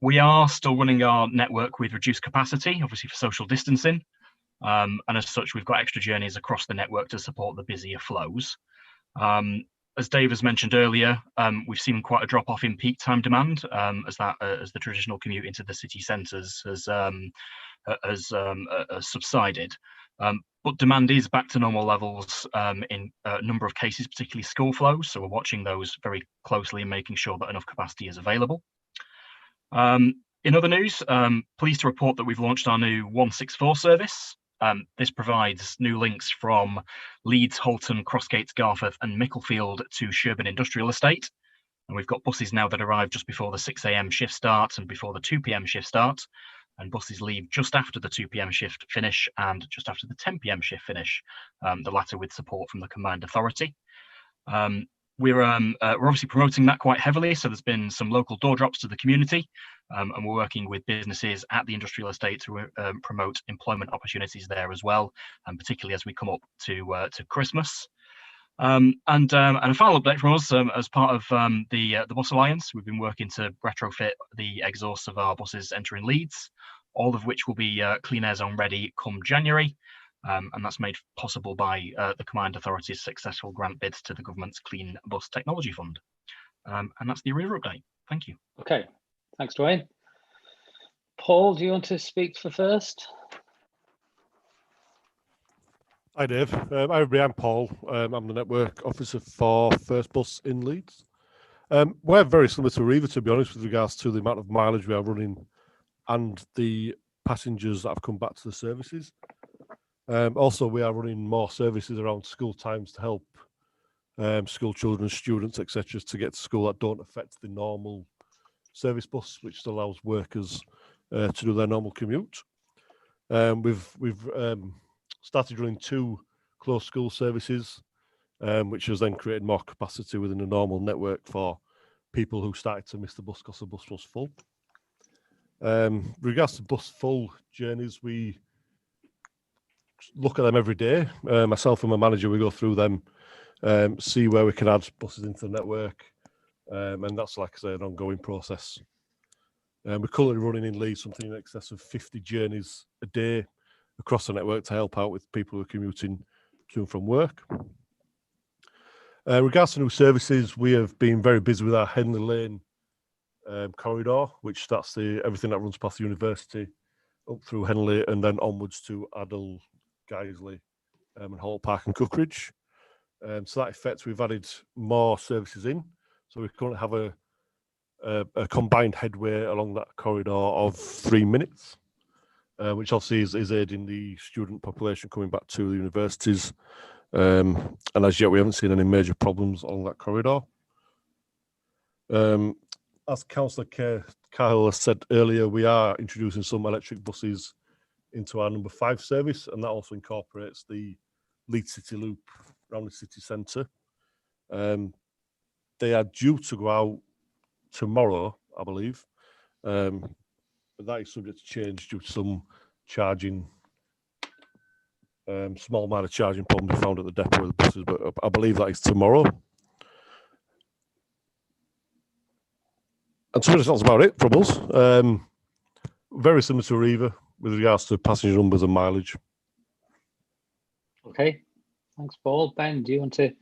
We are still running our network with reduced capacity, obviously for social distancing. And as such, we've got extra journeys across the network to support the busier flows. As Dave has mentioned earlier, we've seen quite a drop off in peak time demand as the traditional commute into the city centres has subsided. But demand is back to normal levels in a number of cases, particularly school flows. So we're watching those very closely and making sure that enough capacity is available. In other news, pleased to report that we've launched our new 164 service. This provides new links from Leeds, Holton, Crossgates, Garforth and Micklefield to Sherburn Industrial Estate. And we've got buses now that arrive just before the 6 AM shift start and before the 2 PM shift start. And buses leave just after the 2 PM shift finish and just after the 10 PM shift finish, the latter with support from the Combined Authority. We're obviously promoting that quite heavily, so there's been some local door drops to the community, and we're working with businesses at the industrial estate to promote employment opportunities there as well, and particularly as we come up to Christmas. And a final update from us, as part of the Bus Alliance, we've been working to retrofit the exhausts of our buses entering Leeds, all of which will be Clean Air Zone ready come January. And that's made possible by the Combined Authority's successful grant bids to the government's Clean Bus Technology Fund. And that's the Arriva update. Thank you. Okay, thanks, Dwayne. Paul, do you want to speak for first? Hi Dave. Hi everybody, I'm Paul. I'm the network officer for First Bus in Leeds. We're very similar to Arriva, to be honest, with regards to the amount of mileage we are running and the passengers that have come back to the services. Also, we are running more services around school times to help school children, students, etc., to get to school that don't affect the normal service bus, which allows workers to do their normal commute. We've started running 2 close school services, which has then created more capacity within the normal network for people who started to miss the bus because the bus was full. Regards to bus full journeys, we look at them every day. Myself and my manager, we go through them, see where we can add buses into the network, and that's, like I say, an ongoing process. We're currently running in Leeds something in excess of 50 journeys a day across the network to help out with people who are commuting to and from work. Regards to new services, we have been very busy with our Henley Lane corridor, which that's everything that runs past the university up through Henley and then onwards to Adel, Guiseley, and Hall Park and Cookridge. To that effect, we've added more services in. So we currently have a combined headway along that corridor of 3 minutes, which obviously is aiding the student population coming back to the universities. And as yet, we haven't seen any major problems along that corridor. As Councillor Cahill has said earlier, we are introducing some electric buses into our number 5 service, and that also incorporates the Leeds City Loop around the city centre. They are due to go out tomorrow, I believe, but that is subject to change due to some charging, small amount of charging problems we found at the depot with the buses, but I believe that is tomorrow. And so that's about it from us. Very similar to Arriva with regards to passenger numbers and mileage. Okay, thanks, Paul. Ben, do you want to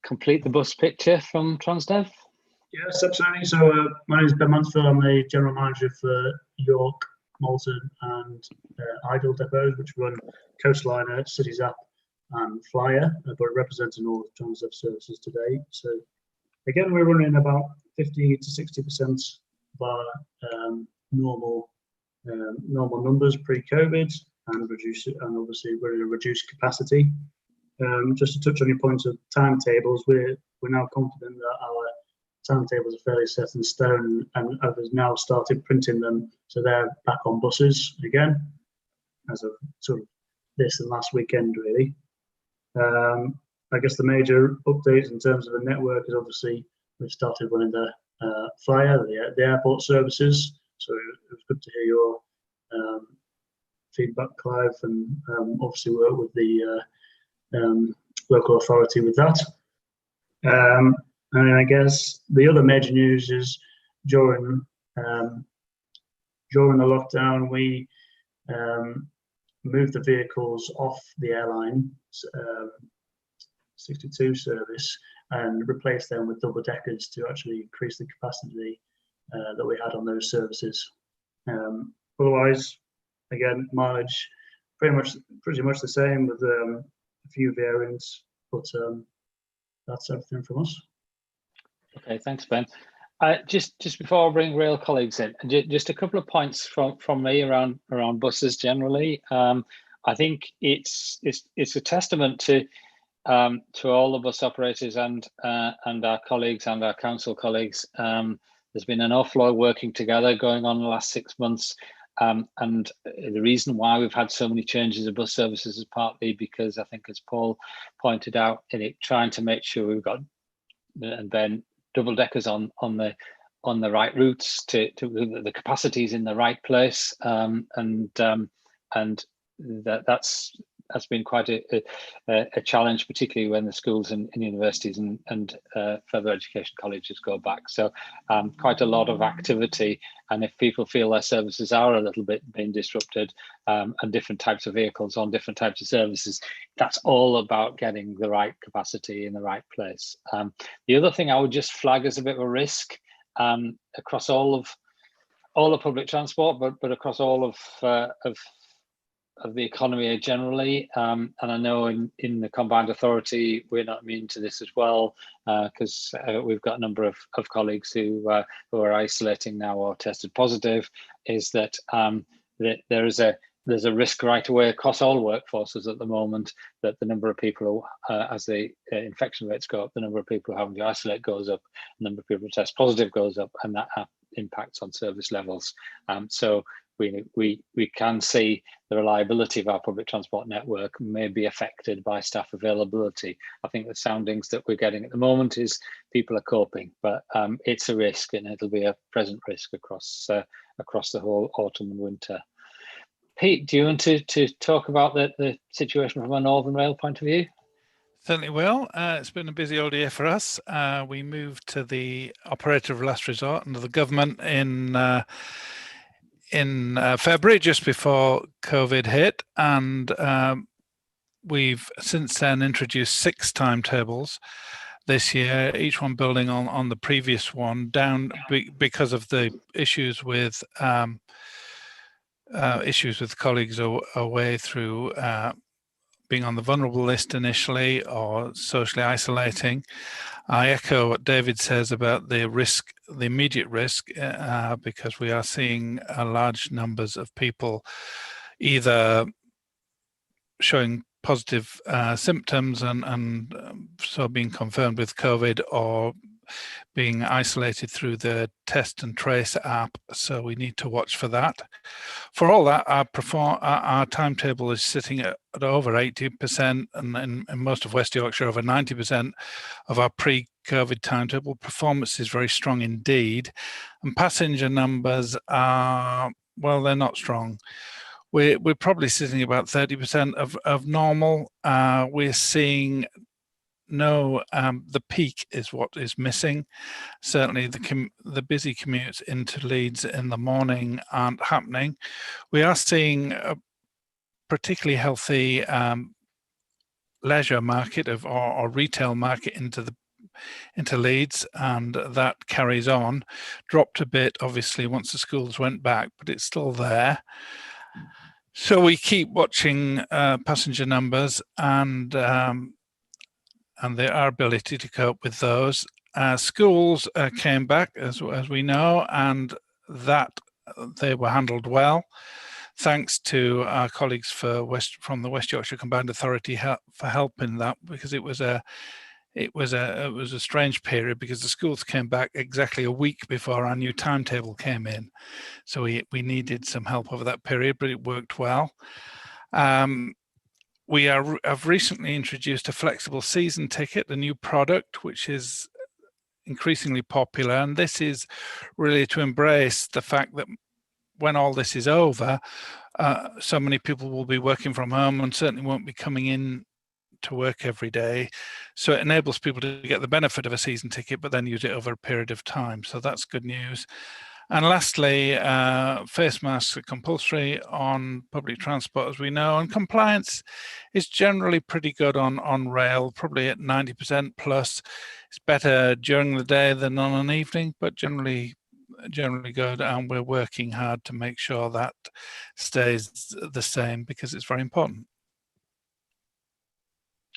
complete the bus picture from Transdev? Yes, absolutely. So my name is Ben Mansfield. I'm the general manager for York, Malton and Idle depots, which run Coastliner, CityZap and Flyer, but representing all of Transdev services today. So again, we're running about 50 to 60% of our normal numbers pre-COVID, and obviously we're in a reduced capacity. Just to touch on your point of timetables, we're now confident that our timetables are fairly set in stone, and others now started printing them, so they're back on buses again as of sort of this and last weekend, really. I guess the major updates in terms of the network is obviously we've started running the Flyer, the airport services. So it was good to hear your feedback, Clive, and obviously work with the local authority with that. And I guess the other major news is during the lockdown, we moved the vehicles off the airline 62 service and replaced them with double deckers to actually increase the capacity that we had on those services. Otherwise, again, mileage pretty much the same with a few variants, but that's everything from us. Okay, thanks, Ben. Just before I bring rail colleagues in, just a couple of points from me around buses generally. I think it's a testament to all the bus operators and our colleagues and our council colleagues. There's been an awful lot of working together going on in the last 6 months. And the reason why we've had so many changes of bus services is partly because I think, as Paul pointed out, trying to make sure we've got, and Ben, double deckers on the right routes, to the capacities in the right place, and that's been quite a challenge, particularly when the schools and universities and further education colleges go back. So quite a lot of activity, and if people feel their services are a little bit being disrupted, and different types of vehicles on different types of services, that's all about getting the right capacity in the right place. The other thing I would just flag as a bit of a risk across all of public transport, but across all of the economy generally, and I know in the Combined Authority we're not immune to this as well, because we've got a number of colleagues who are isolating now or tested positive. Is that there's a risk right away across all workforces at the moment that the number of people who, as the infection rates go up, the number of people having to isolate goes up, the number of people who test positive goes up, and that impacts on service levels. So we can see the reliability of our public transport network may be affected by staff availability. I think the soundings that we're getting at the moment is people are coping, but it's a risk, and it'll be a present risk across the whole autumn and winter. Pete, do you want to talk about the situation from a Northern Rail point of view? Certainly will. It's been a busy old year for us. We moved to the operator of last resort under the government in February, just before COVID hit, and we've since then introduced 6 timetables this year, each one building on the previous one, down because of the issues with colleagues away through being on the vulnerable list initially or socially isolating. I echo what David says about the risk, the immediate risk, because we are seeing large numbers of people either showing positive symptoms and so being confirmed with COVID, or being isolated through the Test and Trace app. So we need to watch for that. For all that, our timetable is sitting at over 80%, and in most of West Yorkshire, over 90% of our pre-COVID timetable. Performance is very strong indeed. And passenger numbers are, well, they're not strong. We're probably sitting about 30% of normal. We're seeing the peak is what is missing. Certainly the busy commutes into Leeds in the morning aren't happening. We are seeing a particularly healthy leisure market or retail market into Leeds, and that carries on. Dropped a bit obviously once the schools went back, but it's still there. So we keep watching passenger numbers and our ability to cope with those. Schools came back, as we know, and that they were handled well, thanks to our colleagues from the West Yorkshire Combined Authority for helping that, because it was a strange period, because the schools came back exactly a week before our new timetable came in. So we needed some help over that period, but it worked well. We have recently introduced a flexible season ticket, a new product, which is increasingly popular. And this is really to embrace the fact that when all this is over, so many people will be working from home and certainly won't be coming in to work every day. So it enables people to get the benefit of a season ticket, but then use it over a period of time. So that's good news. And lastly, face masks are compulsory on public transport, as we know, and compliance is generally pretty good on rail, probably at 90% plus. It's better during the day than on an evening, but generally good, and we're working hard to make sure that stays the same, because it's very important.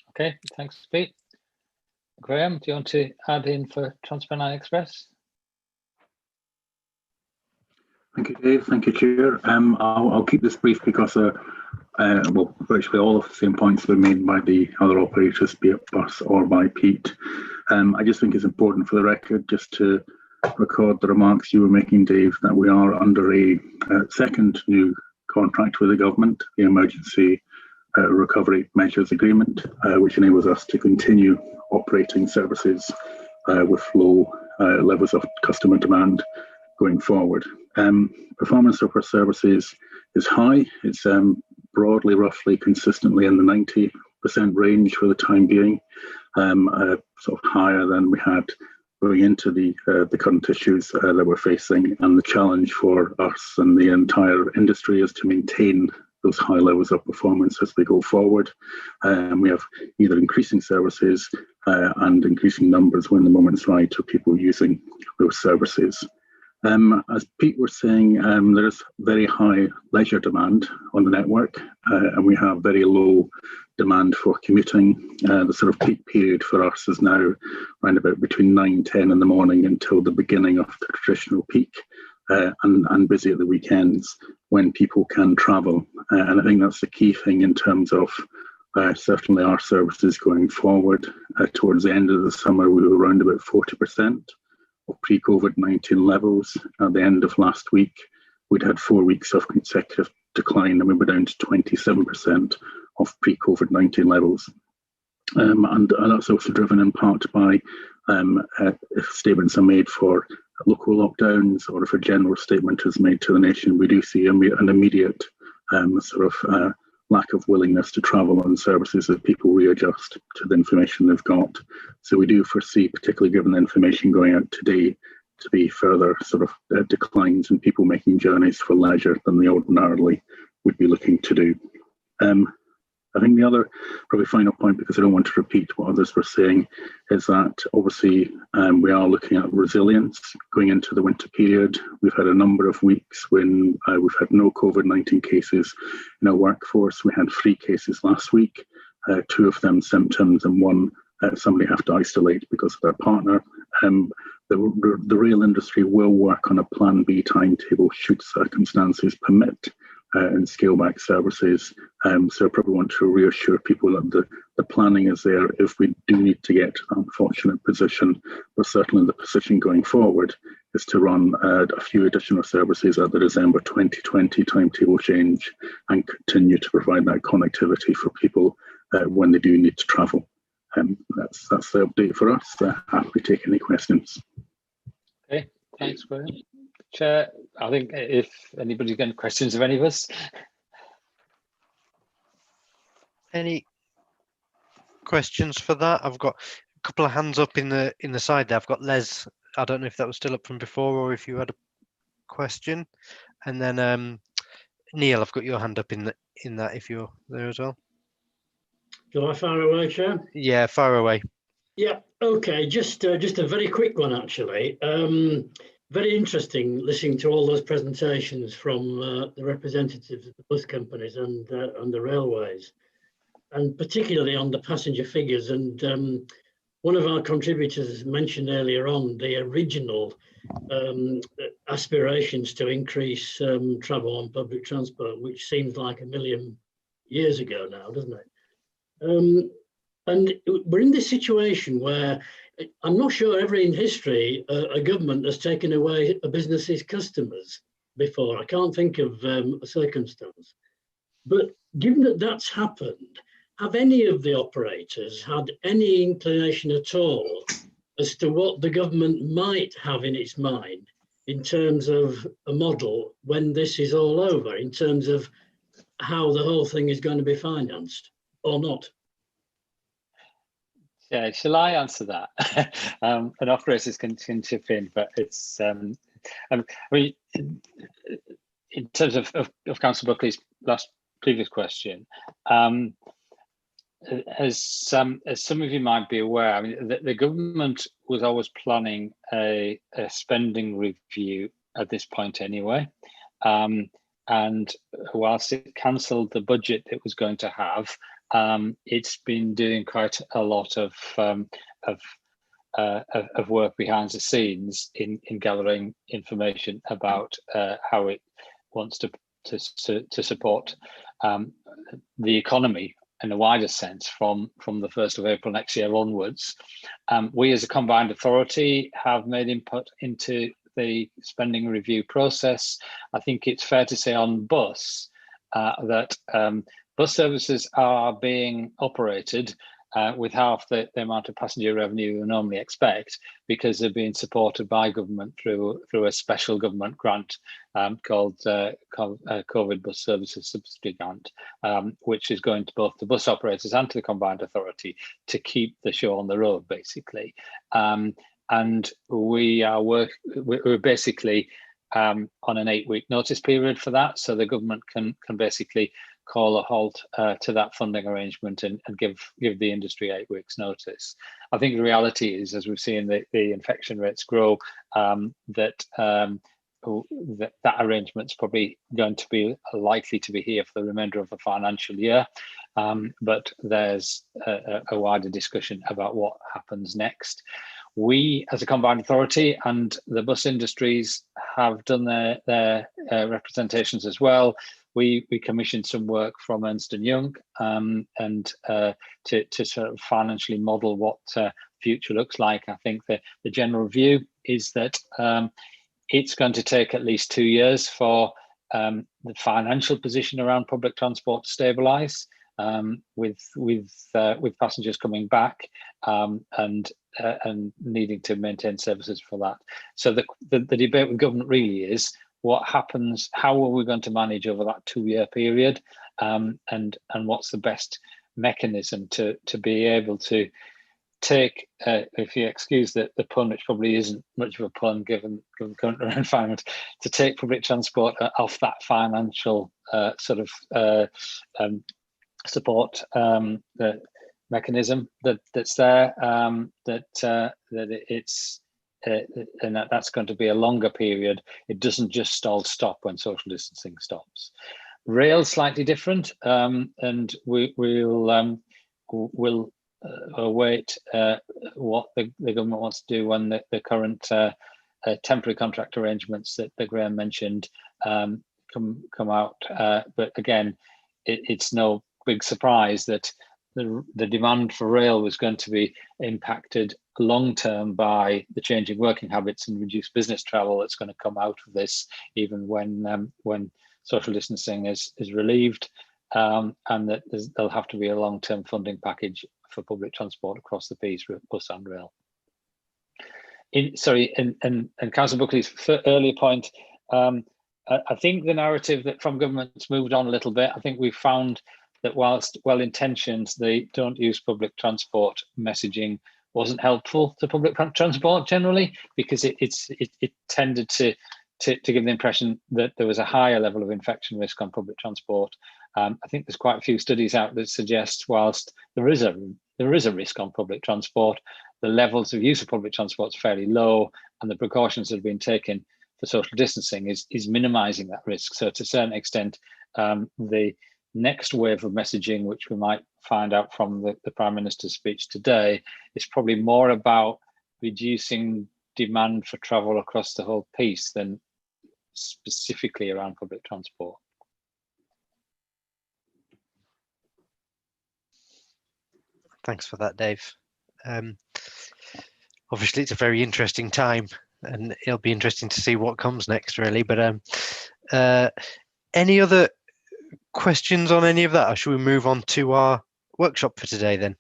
Okay, thanks, Pete. Graham, do you want to add in for Transpennine Express? Thank you, Dave. Thank you, Chair. I'll keep this brief because well, virtually all of the same points were made by the other operators, be it bus or by Pete. I just think it's important for the record just to record the remarks you were making, Dave, that we are under a second new contract with the government, the Emergency Recovery Measures Agreement, which enables us to continue operating services with low levels of customer demand going forward. Performance of our services is high. It's broadly, roughly, consistently in the 90% range for the time being, sort of higher than we had going into the current issues that we're facing. And the challenge for us and the entire industry is to maintain those high levels of performance as we go forward. We have either increasing services and increasing numbers when the moment's right of people using those services. As Pete was saying, there's very high leisure demand on the network, and we have very low demand for commuting. The sort of peak period for us is now around about between 9-10 in the morning until the beginning of the traditional peak, and busy at the weekends when people can travel. And I think that's the key thing in terms of certainly our services going forward. Towards the end of the summer, we were around about 40% of pre-COVID-19 levels. At the end of last week, we'd had 4 weeks of consecutive decline, and we were down to 27% of pre-COVID-19 levels. And that's also driven in part by if statements are made for local lockdowns, or if a general statement is made to the nation, we do see an immediate lack of willingness to travel on services as people readjust to the information they've got. So we do foresee, particularly given the information going out today, to be further declines in people making journeys for leisure than they ordinarily would be looking to do. I think the other probably final point, because I don't want to repeat what others were saying, is that obviously we are looking at resilience going into the winter period. We've had a number of weeks when we've had no COVID-19 cases in our workforce. We had 3 cases last week, 2 of them symptoms, and 1 somebody have to isolate because of their partner. The rail industry will work on a plan B timetable should circumstances permit, and scale back services. So I probably want to reassure people that the planning is there if we do need to get to that unfortunate position, but certainly the position going forward is to run a few additional services at the December 2020 timetable change and continue to provide that connectivity for people when they do need to travel. That's the update for us. Happy to take any questions. Okay, thanks, Graham. Chair, I think if anybody's got any questions of any of us. Any questions for that? I've got a couple of hands up in the side there. I've got Les. I don't know if that was still up from before or if you had a question. And then Neil, I've got your hand up in that if you're there as well. Do I fire away, Chair? Yeah, fire away. Yeah, okay, just a very quick one actually. Very interesting listening to all those presentations from the representatives of the bus companies and the railways, and particularly on the passenger figures. And one of our contributors mentioned earlier on the original aspirations to increase travel on public transport, which seems like 1 million years ago now, doesn't it? And we're in this situation where I'm not sure ever in history a government has taken away a business's customers before. I can't think of a circumstance. But given that that's happened, have any of the operators had any inclination at all as to what the government might have in its mind in terms of a model when this is all over, in terms of how the whole thing is going to be financed or not? Yeah, shall I answer that? And operators can chip in, but it's I mean, in terms of Councillor Buckley's previous question, as some of you might be aware, I mean, the government was always planning a spending review at this point anyway, and whilst it cancelled the budget it was going to have, it's been doing quite a lot of work behind the scenes in gathering information about how it wants to support the economy in a wider sense from the 1st of April next year onwards. We as a combined authority have made input into the spending review process. I think it's fair to say on bus that bus services are being operated with half the amount of passenger revenue you normally expect, because they're being supported by government through a special government grant called COVID Bus Services Subsidy Grant, which is going to both the bus operators and to the combined authority to keep the show on the road, basically. And we're basically on an 8-week notice period for that, so the government can basically call a halt to that funding arrangement and give the industry 8 weeks notice. I think the reality is, as we've seen the infection rates grow, that that arrangement's probably going to be likely to be here for the remainder of the financial year, but there's a wider discussion about what happens next. We, as a combined authority, and the bus industries have done their representations as well. We commissioned some work from Ernst & Young and to sort of financially model what future looks like. I think the general view is that it's going to take at least 2 years for the financial position around public transport to stabilise, with passengers coming back and needing to maintain services for that. So the debate with government really is what happens, how are we going to manage over that 2 year period, and what's the best mechanism to be able to take, if you excuse the pun, which probably isn't much of a pun given the current environment, to take public transport off that financial sort of support mechanism that's there, that it's and that's going to be a longer period. It doesn't just all stop when social distancing stops. Rail's slightly different, and we'll await what the government wants to do when the current temporary contract arrangements that Graham mentioned come out. But again, it's no big surprise that the demand for rail was going to be impacted long term by the changing working habits and reduced business travel that's going to come out of this, even when social distancing is relieved, and that there'll have to be a long-term funding package for public transport across the piece, bus and rail. And Councillor Buckley's earlier point, I think the narrative that from government's moved on a little bit. I think we've found that whilst well-intentioned, they don't use public transport messaging wasn't helpful to public transport generally, because it tended to give the impression that there was a higher level of infection risk on public transport. I think there's quite a few studies out that suggest whilst there is a risk on public transport, the levels of use of public transport is fairly low, and the precautions that have been taken for social distancing is minimising that risk. So to a certain extent, the next wave of messaging, which we might find out from the Prime Minister's speech today, is probably more about reducing demand for travel across the whole piece than specifically around public transport. Thanks for that, Dave. Obviously, it's a very interesting time, and it'll be interesting to see what comes next, really. But any other questions on any of that, or should we move on to our workshop for today then?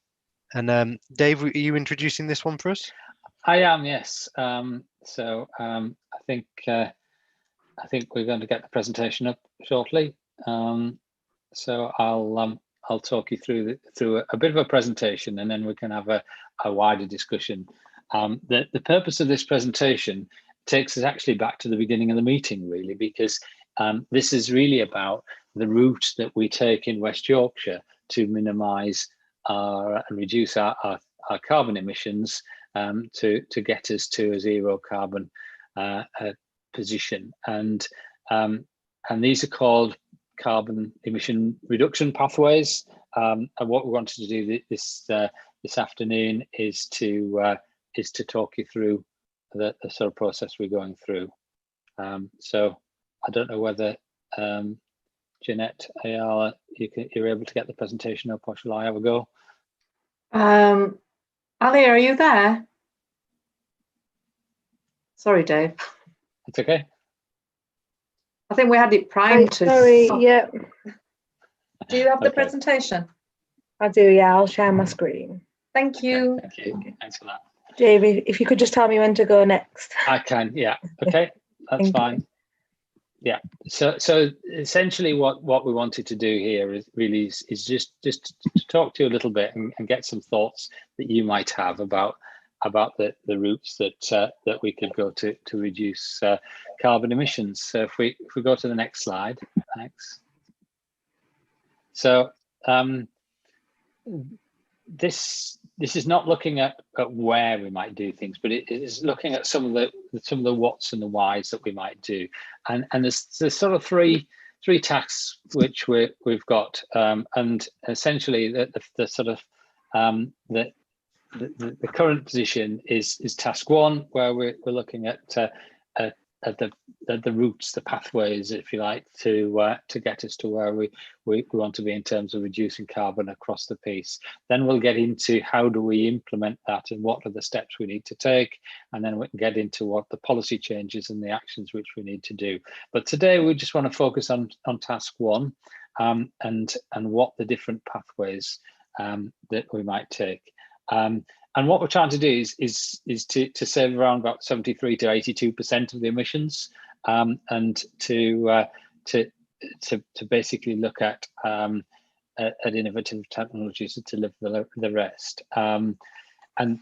And Dave, are you introducing this one for us? I am, yes. I think we're going to get the presentation up shortly. So I'll talk you through a bit of a presentation, and then we can have a wider discussion. The purpose of this presentation takes us actually back to the beginning of the meeting, really, because this is really about the route that we take in West Yorkshire to minimise and reduce our carbon emissions, to get us to a zero carbon position. And these are called carbon emission reduction pathways. And what we wanted to do this afternoon is to talk you through the sort of process we're going through. So I don't know whether Jeanette, Ayala, you're able to get the presentation up, or shall I have a go? Ali, are you there? Sorry, Dave. It's okay. I think we had it primed to. Sorry, yeah. Do you have the Okay. presentation? I do, yeah. I'll share my screen. Thank you. Thank you. Thanks for that. Dave, if you could just tell me when to go next. I can, yeah. Okay, that's Thank fine. Yeah. So essentially, what we wanted to do here is just to talk to you a little bit and get some thoughts that you might have about the routes that we could go to reduce carbon emissions. So if we go to the next slide, thanks. So this this is not looking at where we might do things, but it is looking at some of the what's and the whys that we might do, and there's sort of three tasks which we've got, and essentially the sort of the current position is task one, where we're looking at the routes, the pathways, if you like, to get us to where we want to be in terms of reducing carbon across the piece. Then we'll get into how do we implement that and what are the steps we need to take, and then we can get into what the policy changes and the actions which we need to do. But today we just want to focus on task one, and what the different pathways that we might take. And what we're trying to do is to save around about 73 to 82% of the emissions, and to basically look at innovative technologies to deliver the rest, and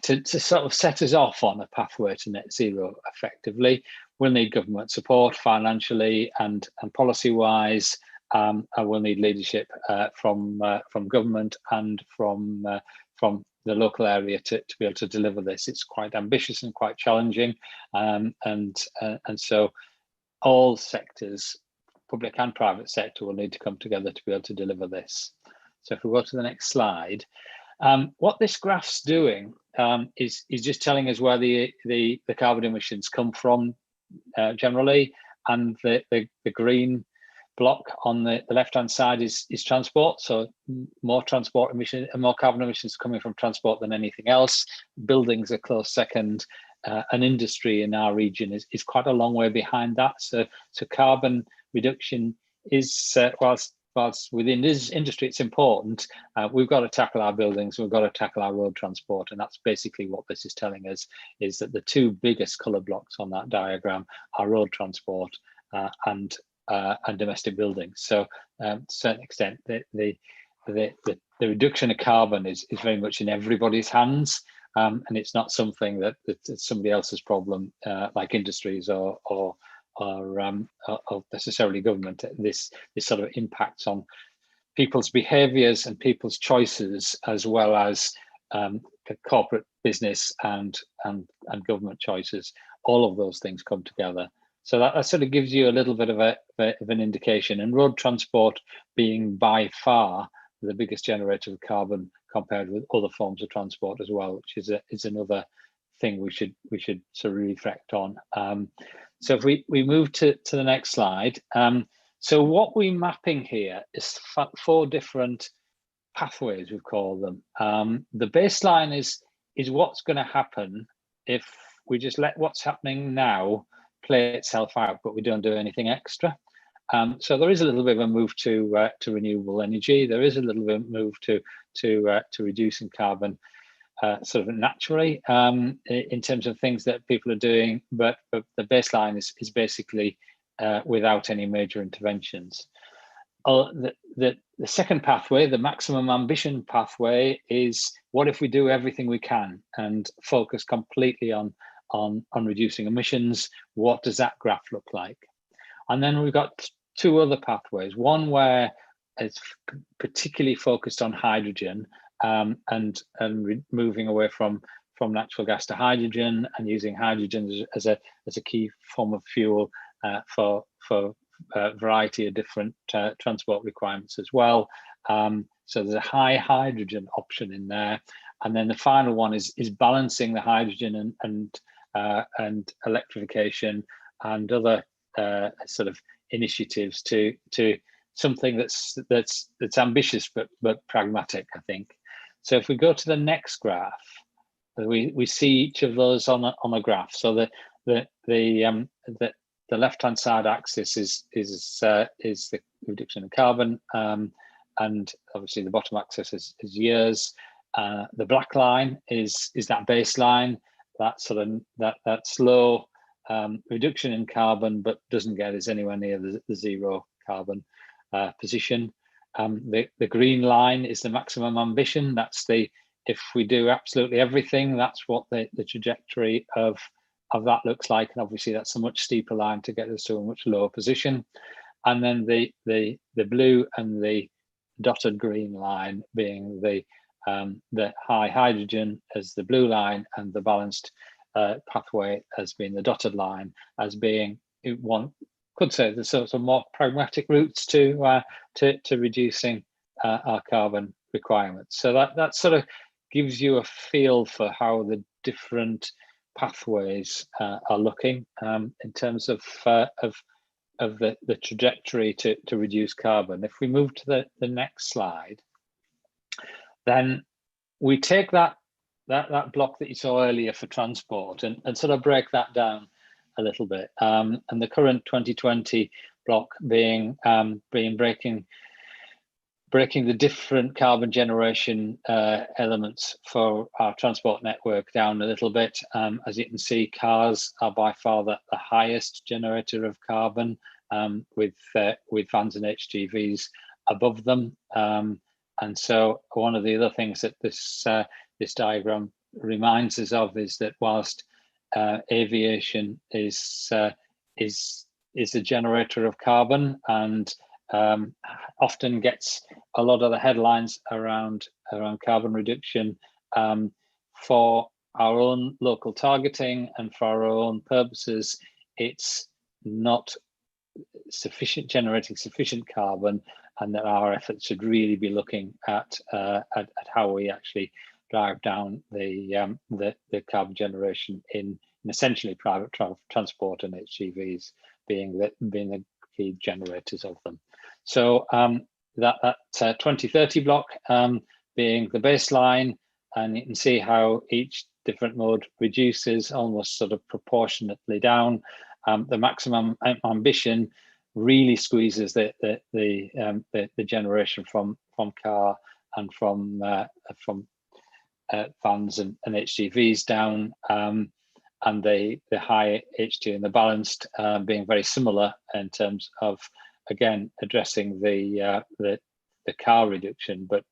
to sort of set us off on a pathway to net zero effectively. We'll need government support financially and policy wise, and we'll need leadership from government and from the local area to be able to deliver this. It's quite ambitious and quite challenging, and so all sectors, public and private sector, will need to come together to be able to deliver this. So if we go to the next slide, what this graph's doing is just telling us where the carbon emissions come from generally, and the green block on the left-hand side is transport. So more transport emission and more carbon emissions coming from transport than anything else. Buildings are close second. An industry in our region is quite a long way behind that. So carbon reduction is whilst within this industry it's important. We've got to tackle our buildings. We've got to tackle our road transport, and that's basically what this is telling us. Is that the two biggest colour blocks on that diagram are road transport and domestic buildings. So to a certain extent, the reduction of carbon is very much in everybody's hands, and it's not something that it's somebody else's problem, like industries or necessarily government. This sort of impacts on people's behaviours and people's choices, as well as corporate business and government choices. All of those things come together. So that sort of gives you a little bit of an indication. And road transport being by far the biggest generator of carbon compared with other forms of transport as well, which is another thing we should sort of reflect on. So if we move to the next slide. So what we're mapping here is 4 different pathways, we call them. The baseline is what's going to happen if we just let what's happening now play itself out, but we don't do anything extra. So there is a little bit of a move to renewable energy. There is a little bit of a move to reducing carbon sort of naturally in terms of things that people are doing, but the baseline is basically without any major interventions. The second pathway, the maximum ambition pathway, is what if we do everything we can and focus completely on reducing emissions? What does that graph look like? And then we've got 2 other pathways. One where it's particularly focused on hydrogen, and moving away from natural gas to hydrogen, and using hydrogen as a key form of fuel for a variety of different transport requirements as well. So there's a high hydrogen option in there. And then the final one is balancing the hydrogen and electrification and other sort of initiatives to something that's ambitious but pragmatic, I think. So if we go to the next graph, we see each of those on a graph. So the left-hand side axis is the reduction in carbon, and obviously the bottom axis is years. The black line is that baseline, that sort of that slow reduction in carbon, but doesn't get us anywhere near the zero carbon position. The green line is the maximum ambition. That's if we do absolutely everything, that's what the trajectory of that looks like. And obviously that's a much steeper line to get us to a much lower position. And then the blue and the dotted green line being the the high hydrogen as the blue line and the balanced pathway as being the dotted line, as being one could say the sort of more pragmatic routes to reducing our carbon requirements. So that sort of gives you a feel for how the different pathways are looking in terms of the trajectory to reduce carbon. If we move to the next slide, then we take that block that you saw earlier for transport and sort of break that down a little bit. And the current 2020 block being breaking the different carbon generation elements for our transport network down a little bit. As you can see, cars are by far the highest generator of carbon, with vans and HGVs above them. And so one of the other things that this diagram reminds us of is that whilst aviation is a generator of carbon and often gets a lot of the headlines around carbon reduction, for our own local targeting and for our own purposes, it's not generating sufficient carbon, and that our efforts should really be looking at how we actually drive down the carbon generation in essentially private transport, and HGVs being the key generators of them. So that 2030 block being the baseline, and you can see how each different mode reduces almost sort of proportionately down. The maximum ambition really squeezes the generation from car and from vans and HGVs down, and the high H2 and the balanced being very similar in terms of, again, addressing the car reduction, but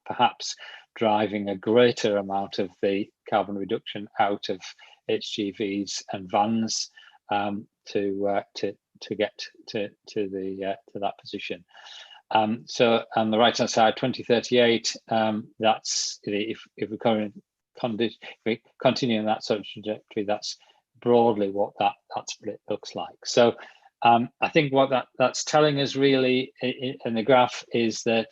perhaps driving a greater amount of the carbon reduction out of HGVs and vans to get to that position. So on the right hand side, 2038, that's if we continue in that sort of trajectory, that's broadly what that split looks like. So I think what that's telling us really in the graph is that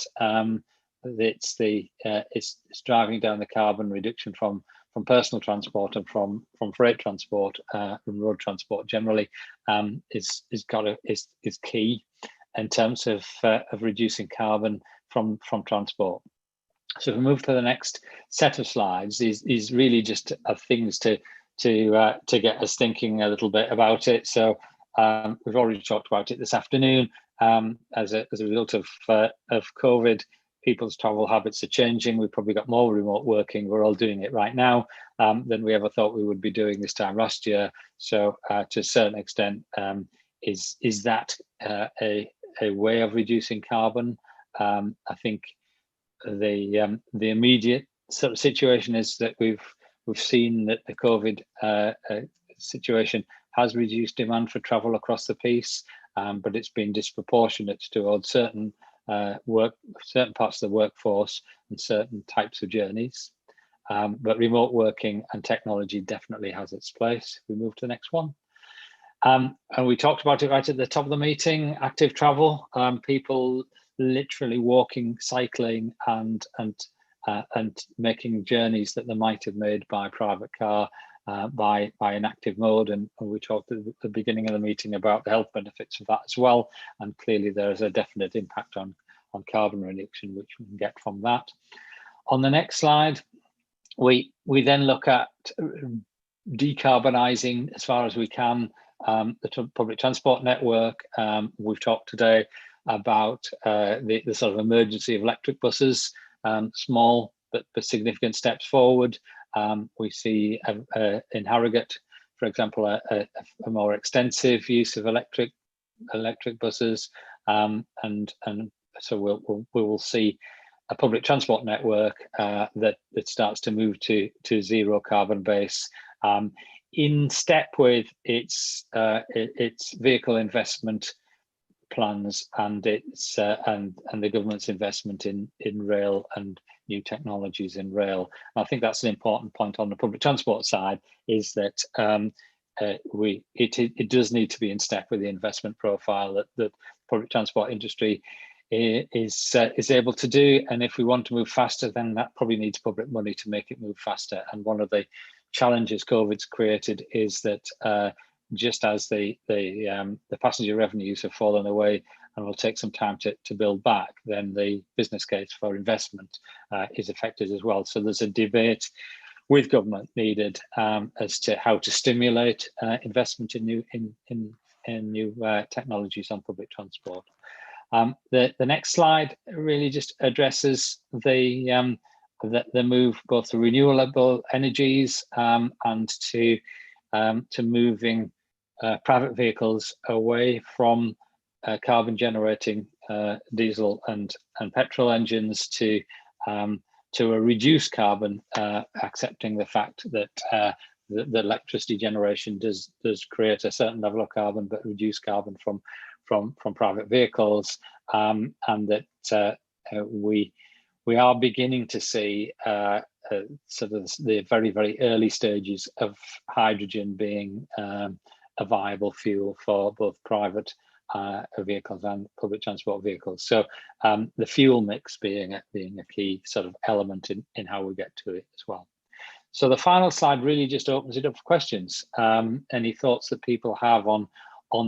it's driving down the carbon reduction from personal transport and from freight transport and road transport generally is key in terms of reducing carbon from transport. So if we move to the next set of slides, is really just things to get us thinking a little bit about it. So we've already talked about it this afternoon. As a result of COVID, people's travel habits are changing. We've probably got more remote working. We're all doing it right now than we ever thought we would be doing this time last year. So to a certain extent, is that a way of reducing carbon? I think the immediate sort of situation is that we've seen that the COVID situation has reduced demand for travel across the piece, but it's been disproportionate towards certain parts of the workforce and certain types of journeys. But remote working and technology definitely has its place. We move to the next one. And we talked about it right at the top of the meeting, active travel, people literally walking, cycling and making journeys that they might have made by private car, by an active mode. And we talked at the beginning of the meeting about the health benefits of that as well. And clearly there is a definite impact on carbon reduction, which we can get from that. On the next slide, we then look at decarbonising as far as we can the public transport network. We've talked today about the sort of emergency of electric buses, small but significant steps forward. We see in Harrogate, for example, a more extensive use of electric buses, and so we will see a public transport network that starts to move to zero carbon base, in step with its vehicle investment plans and its and the government's investment in rail and new technologies in rail. And I think that's an important point on the public transport side, is that it does need to be in step with the investment profile that the public transport industry is able to do. And if we want to move faster, then that probably needs public money to make it move faster. And one of the challenges COVID's created is that just as the passenger revenues have fallen away and will take some time to build back, then the business case for investment is affected as well. So there's a debate with government needed as to how to stimulate investment in new technologies on public transport. The next slide really just addresses the move both to renewable energies and to moving private vehicles away from carbon generating diesel and petrol engines to a reduced carbon, accepting the fact that the electricity generation does create a certain level of carbon, but reduce carbon from private vehicles, and that we are beginning to see sort of the very, very early stages of hydrogen being a viable fuel for both private vehicles and public transport vehicles. So the fuel mix being a key sort of element in how we get to it as well. So the final slide really just opens it up for questions. Any thoughts that people have on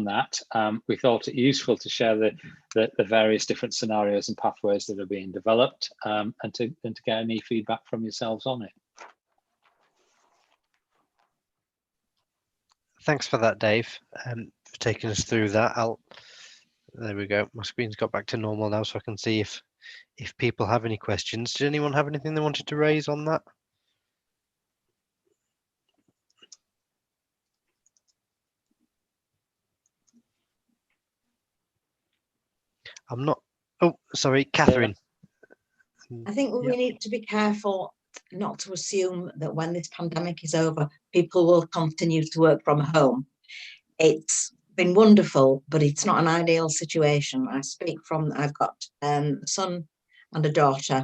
that? We thought it useful to share the various different scenarios and pathways that are being developed, and to get any feedback from yourselves on it. Thanks for that, Dave, for taking us through that. There we go. My screen's got back to normal now, so I can see if people have any questions. Did anyone have anything they wanted to raise on that? I'm not. Oh, sorry, Catherine. I think we need to be careful not to assume that when this pandemic is over, people will continue to work from home. It's been wonderful, but it's not an ideal situation. I've got a son and a daughter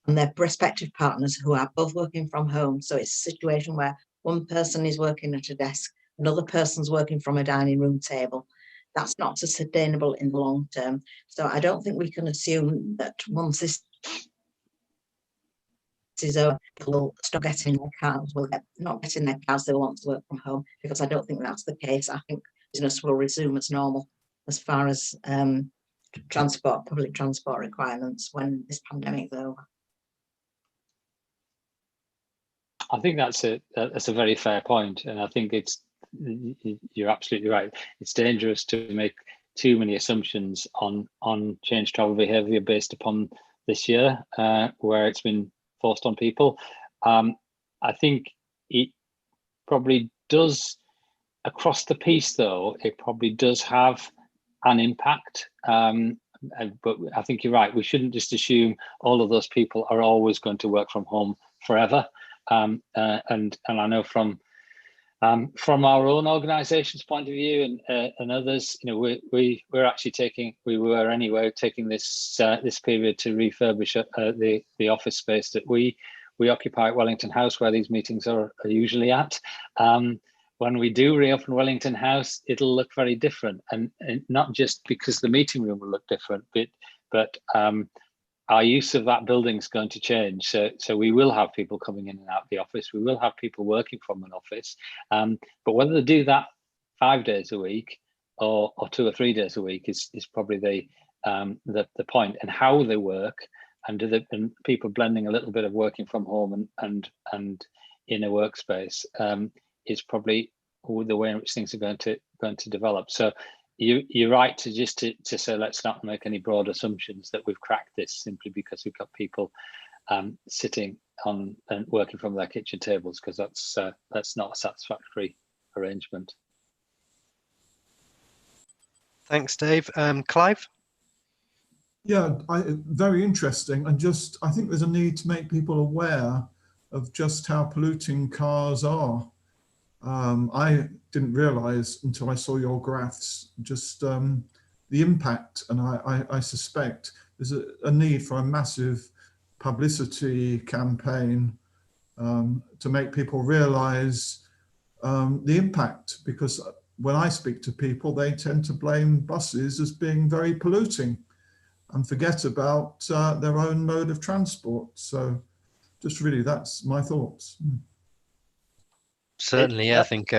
and their respective partners who are both working from home. So it's a situation where one person is working at a desk, another person's working from a dining room table. That's not sustainable in the long term. So I don't think we can assume that once this is over, people will stop getting their cars, not getting their cars, they want to work from home, because I don't think that's the case. I think business will resume as normal as far as public transport requirements when this pandemic is over. I think that's a very fair point, and I think you're absolutely right. It's dangerous to make too many assumptions on change travel behaviour based upon this year, where it's been forced on people. I think it probably does, across the piece though, it probably does have an impact. But I think you're right, we shouldn't just assume all of those people are always going to work from home forever. And I know from our own organisation's point of view and others, we're actually taking this period to refurbish the office space that we occupy at Wellington House, where these meetings are usually at. When we do reopen Wellington House, it'll look very different, and not just because the meeting room will look different, but our use of that building is going to change. So we will have people coming in and out of the office. We will have people working from an office. But whether they do that 5 days a week or 2 or 3 days a week is probably the point. And how they work, and people blending a little bit of working from home and in a workspace is probably the way in which things are going to develop. So you're right to say let's not make any broad assumptions that we've cracked this simply because we've got people sitting on and working from their kitchen tables, because that's not a satisfactory arrangement. Thanks, Dave. Clive? Yeah, very interesting. And I think there's a need to make people aware of just how polluting cars are. I didn't realise until I saw your graphs just the impact, and I suspect there's a need for a massive publicity campaign to make people realise the impact, because when I speak to people, they tend to blame buses as being very polluting and forget about their own mode of transport. So just really, that's my thoughts. Certainly, yeah, I think,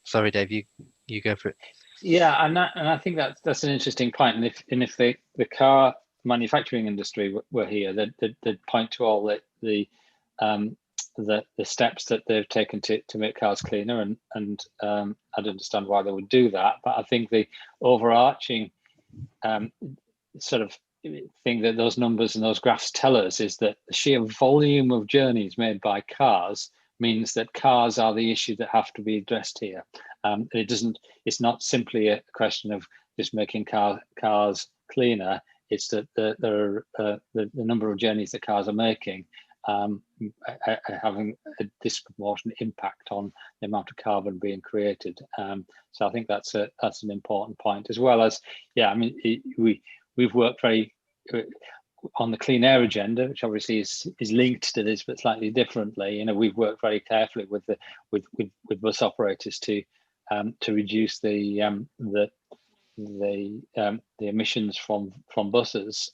sorry, Dave, you go for it. Yeah, and I think that's an interesting point. And if the car manufacturing industry were here, they'd point to all the steps that they've taken to make cars cleaner, and I'd understand why they would do that. But I think the overarching sort of thing that those numbers and those graphs tell us is that the sheer volume of journeys made by cars means that cars are the issue that have to be addressed here. It's not simply a question of just making cars cleaner. It's that the number of journeys that cars are making having a disproportionate impact on the amount of carbon being created. So I think that's an important point, as well as, yeah, I mean, we've worked very on the clean air agenda, which obviously is linked to this, but slightly differently. You know, we've worked very carefully with bus operators to reduce the emissions from buses.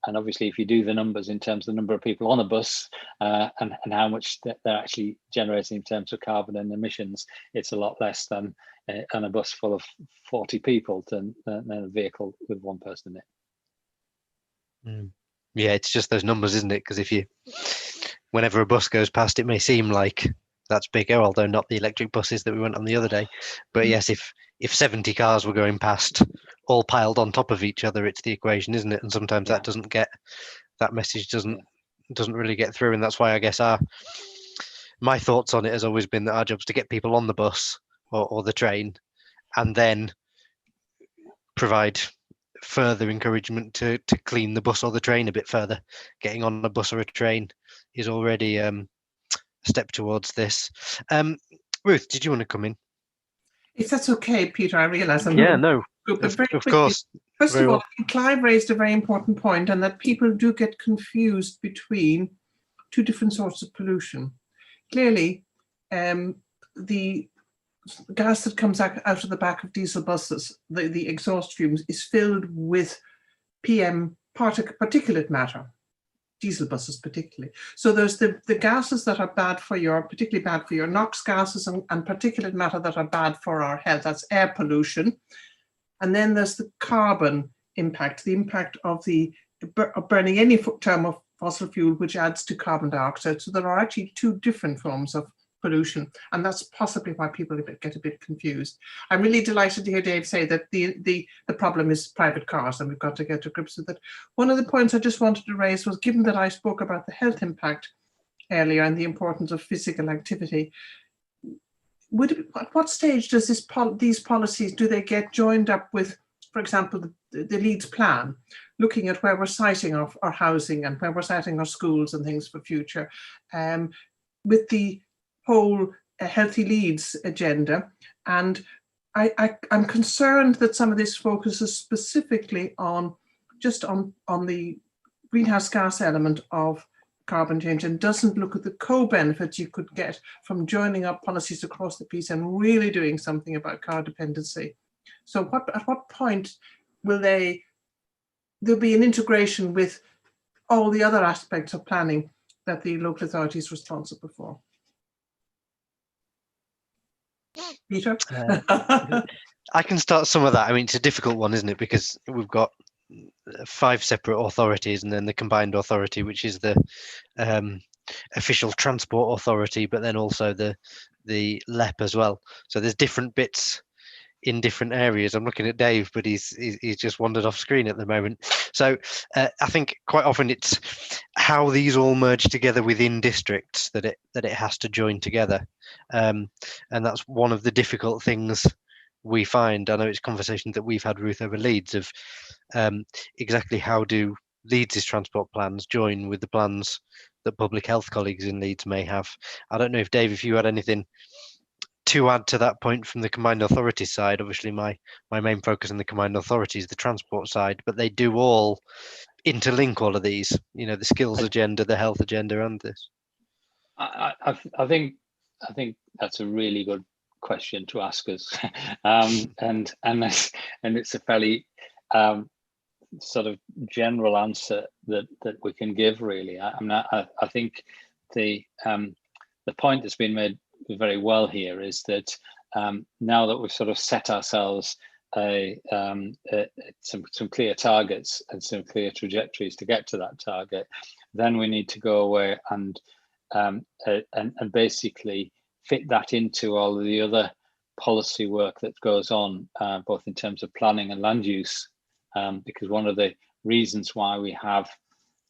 And obviously, if you do the numbers in terms of the number of people on a bus and how much they're actually generating in terms of carbon and emissions, it's a lot less than on a bus full of 40 people than a vehicle with one person in it. Yeah, it's just those numbers, isn't it? Because whenever a bus goes past, it may seem like that's bigger, although not the electric buses that we went on the other day. But yes, if 70 cars were going past, all piled on top of each other, it's the equation, isn't it? And sometimes that message doesn't really get through, and that's why I guess my thoughts on it has always been that our job's to get people on the bus or the train, and then provide further encouragement to clean the bus or the train a bit further. Getting on a bus or a train is already a step towards this. Ruth, did you want to come in? If that's okay, Peter, I realise I'm no, but very of quickly, course. First Very of all, well. I think Clive raised a very important point, and that people do get confused between two different sorts of pollution. Clearly, the gas that comes out of the back of diesel buses, the exhaust fumes, is filled with PM particulate matter, diesel buses particularly. So there's the gases that are particularly bad for your NOx gases and particulate matter that are bad for our health. That's air pollution. And then there's the carbon impact, the impact of burning any term of fossil fuel, which adds to carbon dioxide. So there are actually two different forms of pollution, and that's possibly why people get a bit confused. I'm really delighted to hear Dave say that the problem is private cars, and we've got to get to grips with it. One of the points I just wanted to raise was, given that I spoke about the health impact earlier and the importance of physical activity, at what stage does these policies, do they get joined up with, for example, the Leeds plan, looking at where we're siting our housing and where we're siting our schools and things for future, with the whole Healthy Leeds agenda? And I'm concerned that some of this focuses specifically on the greenhouse gas element of carbon change and doesn't look at the co-benefits you could get from joining up policies across the piece and really doing something about car dependency. So at what point will there'll be an integration with all the other aspects of planning that the local authority is responsible for? Peter? I can start some of that. I mean, it's a difficult one, isn't it? Because we've got 5 separate authorities and then the combined authority, which is the official transport authority, but then also the LEP as well. So there's different bits in different areas. I'm looking at Dave, but he's just wandered off screen at the moment. So I think quite often it's how these all merge together within districts that it has to join together, and that's one of the difficult things we find. I know it's conversations that we've had, Ruth, over Leeds, of exactly how do Leeds' transport plans join with the plans that public health colleagues in Leeds may have. I don't know if Dave, if you had anything to add to that point from the combined authority side, obviously my main focus in the combined authority is the transport side, but they do all interlink all of these, you know, the skills agenda, the health agenda, and this. I think that's a really good question to ask us, and it's a fairly sort of general answer that we can give, really. I think the point that's been made very well here is that now that we've sort of set ourselves some clear targets and some clear trajectories to get to that target, then we need to go away and basically fit that into all of the other policy work that goes on, both in terms of planning and land use, because one of the reasons why we have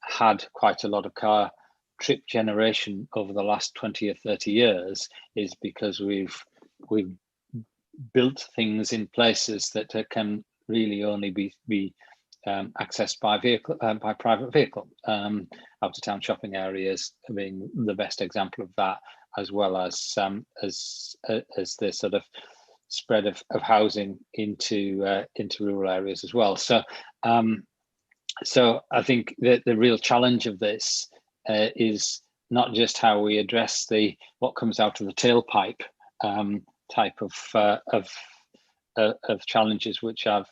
had quite a lot of car trip generation over the last 20 or 30 years is because we've built things in places that can really only be accessed by private vehicle. Out of town shopping areas being the best example of that, as well as the sort of spread of housing into rural areas as well. So I think that the real challenge of this is not just how we address what comes out of the tailpipe type of challenges which I've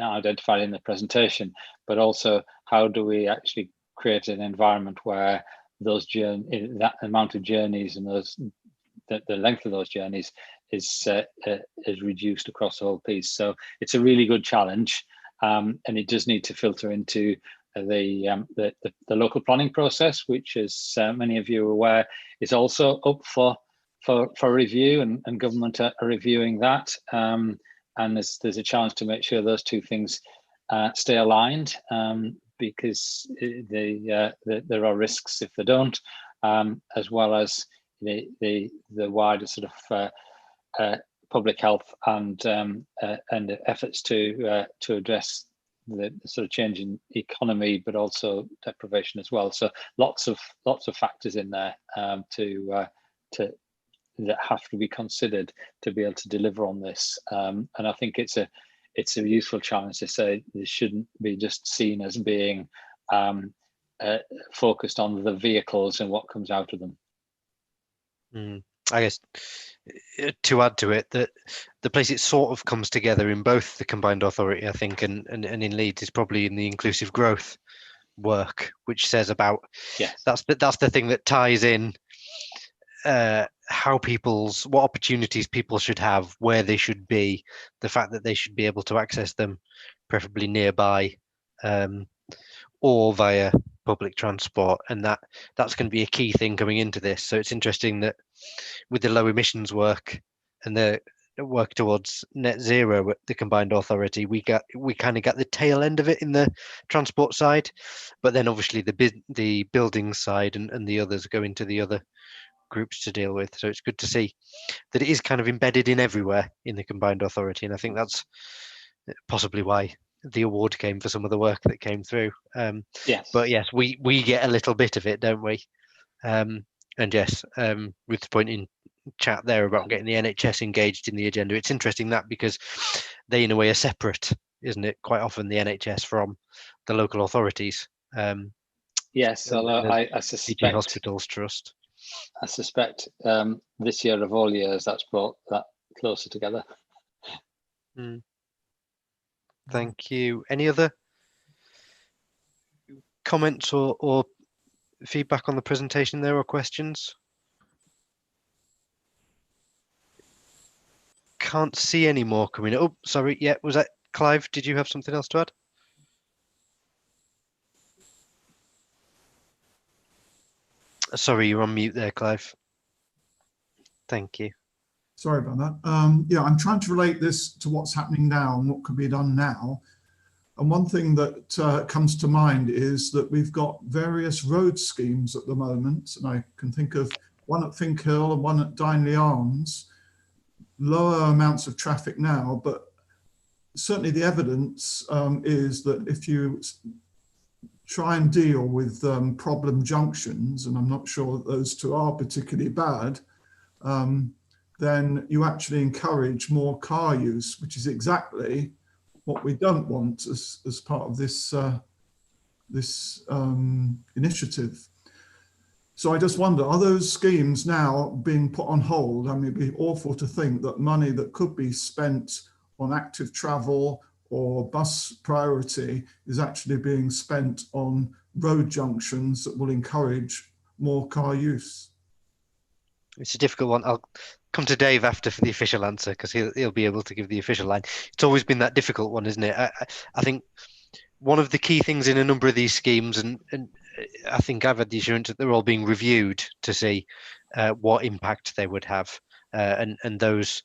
identified in the presentation, but also how do we actually create an environment where that amount of journeys and the length of those journeys is reduced across the whole piece. So it's a really good challenge, and it does need to filter into the local planning process, which, as many of you are aware, is also up for review, and government are reviewing that. And there's a challenge to make sure those two things stay aligned, because there are risks if they don't, as well as the wider sort of public health and efforts to address the sort of change in economy, but also deprivation as well. So lots of factors in there that have to be considered to be able to deliver on this. And I think it's a useful challenge to say this shouldn't be just seen as being focused on the vehicles and what comes out of them. I guess to add to it, that the place it sort of comes together in both the combined authority, I think, and in Leeds is probably in the inclusive growth work, which says about, that's the thing that ties in what opportunities people should have, where they should be, the fact that they should be able to access them preferably nearby, or via public transport, and that's going to be a key thing coming into this. So it's interesting that with the low emissions work and the work towards net zero at the combined authority, we kind of got the tail end of it in the transport side, but then obviously the building side and the others go into the other groups to deal with. So it's good to see that it is kind of embedded in everywhere in the combined authority, and I think that's possibly why the award came for some of the work that came through. But yes, we get a little bit of it, don't we? And yes, Ruth's point in chat there about getting the NHS engaged in the agenda, it's interesting that, because they in a way are separate, isn't it, quite often, the NHS from the local authorities. Yes, although I suspect PG Hospitals Trust, I suspect this year of all years, that's brought that closer together. Thank you. Any other comments or feedback on the presentation there, or questions? Can't see any more coming. Oh, sorry. Yeah, was that Clive? Did you have something else to add? Sorry, you're on mute there, Clive. Thank you. Sorry about that. Yeah, I'm trying to relate this to what's happening now and what could be done now. And one thing that comes to mind is that we've got various road schemes at the moment, and I can think of one at Finkhill and one at Dineley Arms. Lower amounts of traffic now, but certainly the evidence is that if you try and deal with problem junctions, and I'm not sure that those two are particularly bad, then you actually encourage more car use, which is exactly what we don't want as part of this initiative. So I just wonder, are those schemes now being put on hold? I mean, it'd be awful to think that money that could be spent on active travel or bus priority is actually being spent on road junctions that will encourage more car use. It's a difficult one. I'll come to Dave after for the official answer, because he'll be able to give the official line. It's always been that difficult one, isn't it? I think one of the key things in a number of these schemes, and I think I've had the assurance that they're all being reviewed to see what impact they would have, and those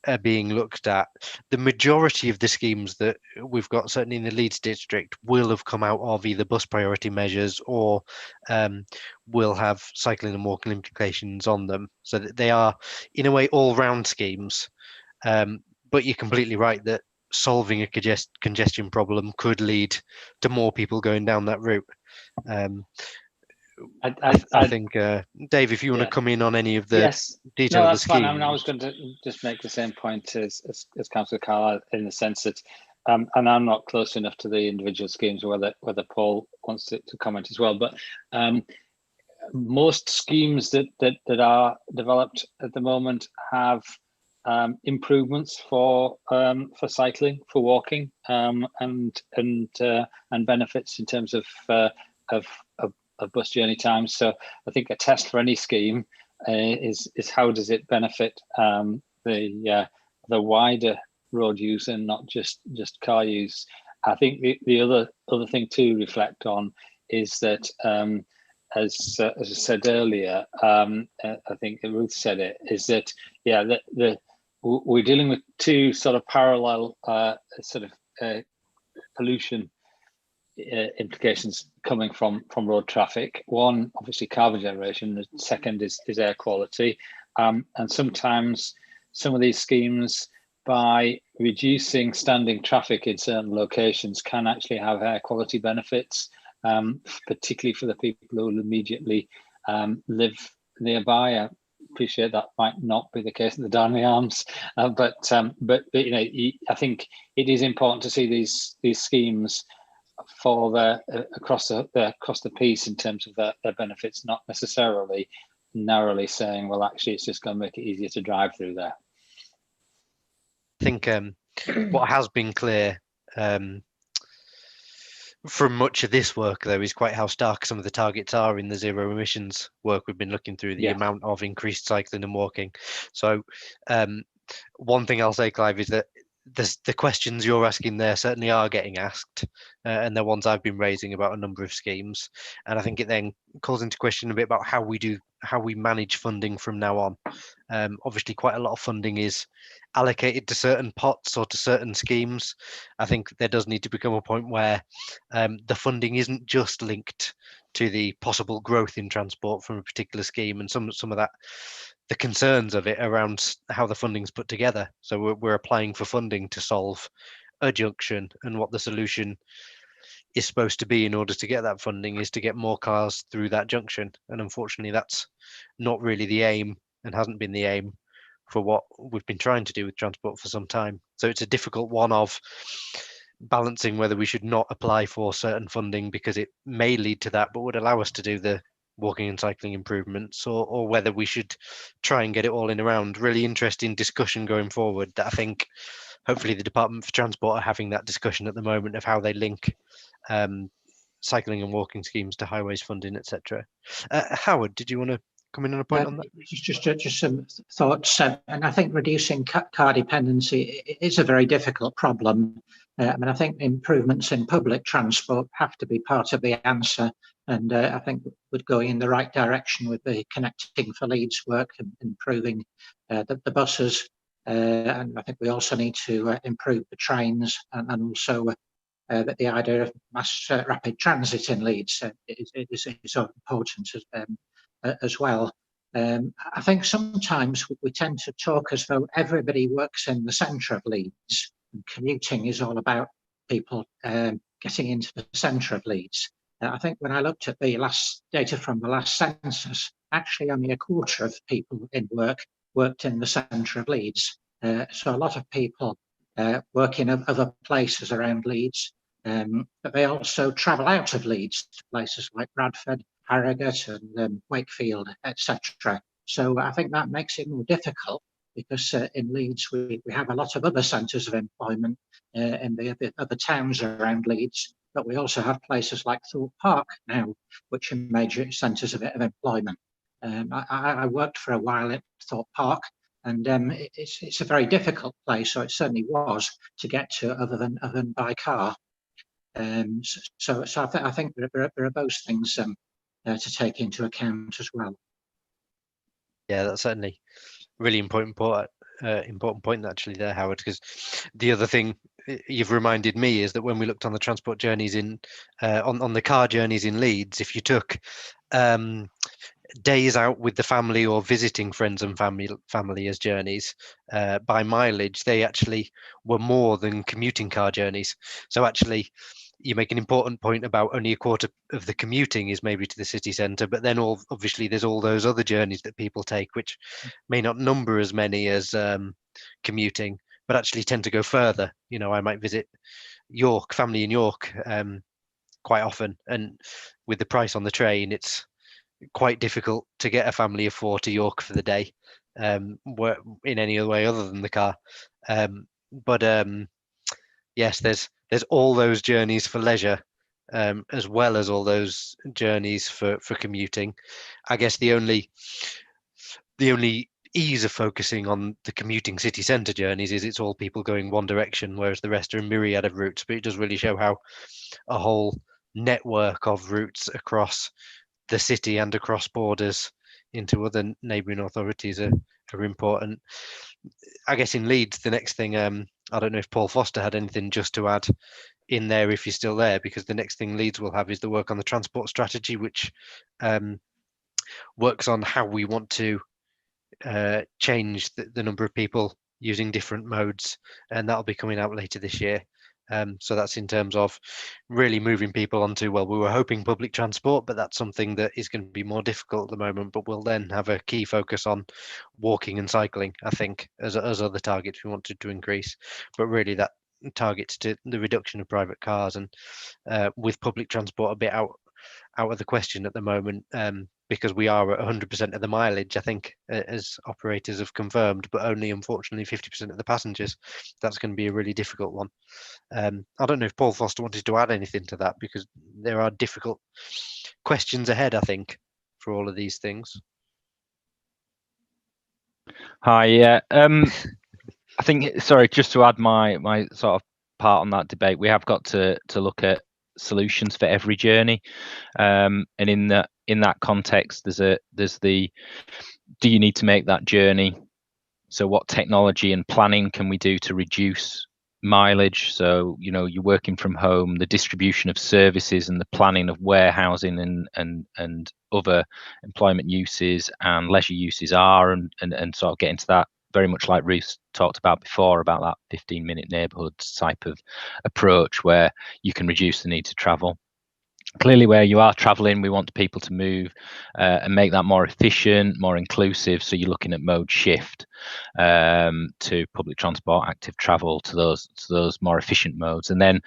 are being looked at. The majority of the schemes that we've got, certainly in the Leeds district, will have come out of either bus priority measures or will have cycling and walking implications on them. So that they are, in a way, all-round schemes. But you're completely right that solving a congestion problem could lead to more people going down that route. I think, Dave, if you want to come in on any of the detail of the scheme. Fine. I mean, I was going to just make the same point as Councillor Carlisle, in the sense that, and I'm not close enough to the individual schemes, whether Paul wants to comment as well, but most schemes that are developed at the moment have improvements for cycling, for walking, and benefits in terms of bus journey times. So I think a test for any scheme is how does it benefit the wider road use and not just car use. I think the other thing to reflect on is that as I said earlier, I think Ruth said it, is that we're dealing with two sort of parallel pollution implications coming from road traffic. One, obviously carbon generation. The second is air quality. And sometimes some of these schemes, by reducing standing traffic in certain locations, can actually have air quality benefits, particularly for the people who will immediately live nearby. I appreciate that might not be the case in the Darnley Arms, but you know, I think it is important to see these schemes for across the piece in terms of their benefits, not necessarily narrowly saying, well, actually, it's just going to make it easier to drive through there. I think what has been clear from much of this work, though, is quite how stark some of the targets are in the zero emissions work we've been looking through, the amount of increased cycling and walking. So one thing I'll say, Clive, is that the questions you're asking there certainly are getting asked, and they're ones I've been raising about a number of schemes. And I think it then calls into question a bit about how we manage funding from now on. Obviously, quite a lot of funding is allocated to certain pots or to certain schemes. I think there does need to become a point where the funding isn't just linked to the possible growth in transport from a particular scheme, and some of that, the concerns of it around how the funding's put together. So we're applying for funding to solve a junction, and what the solution is supposed to be in order to get that funding is to get more cars through that junction. And unfortunately, that's not really the aim, and hasn't been the aim for what we've been trying to do with transport for some time. So it's a difficult one of balancing whether we should not apply for certain funding because it may lead to that, but would allow us to do the walking and cycling improvements, or whether we should try and get it all in around. Really interesting discussion going forward that I think hopefully the Department for Transport are having that discussion at the moment of how they link cycling and walking schemes to highways funding, etc. Howard, did you want to come in on a point on that? Just some thoughts, and I think reducing car dependency is a very difficult problem. I mean, I think improvements in public transport have to be part of the answer, and I think we're going in the right direction with the Connecting for Leeds work and improving the buses, and I think we also need to improve the trains, and also that the idea of mass rapid transit in Leeds is so important as well. I think sometimes we tend to talk as though everybody works in the centre of Leeds, and commuting is all about people getting into the centre of Leeds. I think when I looked at the last data from the last census, actually only a quarter of people in work worked in the centre of Leeds. So a lot of people work in other places around Leeds, but they also travel out of Leeds to places like Bradford, Harrogate and Wakefield, etc. So I think that makes it more difficult, because in Leeds we have a lot of other centres of employment in the other towns around Leeds, but we also have places like Thorpe Park now, which are major centres of employment. I worked for a while at Thorpe Park, and it's a very difficult place, or it certainly was, to get to other than by car. So I think there are those things to take into account as well. Yeah, that's certainly really important point actually there, Howard, because the other thing you've reminded me is that when we looked on the transport journeys in on the car journeys in Leeds, if you took days out with the family or visiting friends and family as journeys by mileage, they actually were more than commuting car journeys. So actually you make an important point about only a quarter of the commuting is maybe to the city centre, but then obviously there's all those other journeys that people take, which may not number as many as commuting, but actually tend to go further. You know, I might visit family in York quite often, and with the price on the train, it's quite difficult to get a family of 4 to York for the day, in any other way other than the car. Yes, there's all those journeys for leisure, as well as all those journeys for commuting. I guess the only ease of focusing on the commuting city centre journeys is it's all people going one direction, whereas the rest are a myriad of routes. But it does really show how a whole network of routes across the city and across borders into other neighbouring authorities are important. I guess in Leeds, the next thing, I don't know if Paul Foster had anything just to add in there if you're still there, because the next thing Leeds will have is the work on the transport strategy, which works on how we want to change the number of people using different modes, and that'll be coming out later this year. So that's in terms of really moving people onto, well, we were hoping public transport, but that's something that is going to be more difficult at the moment, but we'll then have a key focus on walking and cycling, I think, as other targets we wanted to increase. But really that targets to the reduction of private cars, and with public transport a bit out of the question at the moment, because we are at 100% of the mileage, I think, as operators have confirmed, but only unfortunately 50% of the passengers. That's going to be a really difficult one. I don't know if Paul Foster wanted to add anything to that, because there are difficult questions ahead, I think, for all of these things. Hi, yeah. I think, sorry, just to add my sort of part on that debate, we have got to look at solutions for every journey, and in that context, there's the, do you need to make that journey? So what technology and planning can we do to reduce mileage? So, you know, you're working from home, the distribution of services and the planning of warehousing and other employment uses and leisure uses are, and sort of get into that, very much like Ruth talked about before, about that 15-minute neighbourhoods type of approach where you can reduce the need to travel. Clearly, where you are travelling, we want people to move and make that more efficient, more inclusive. So you're looking at mode shift to public transport, active travel, to those more efficient modes, and then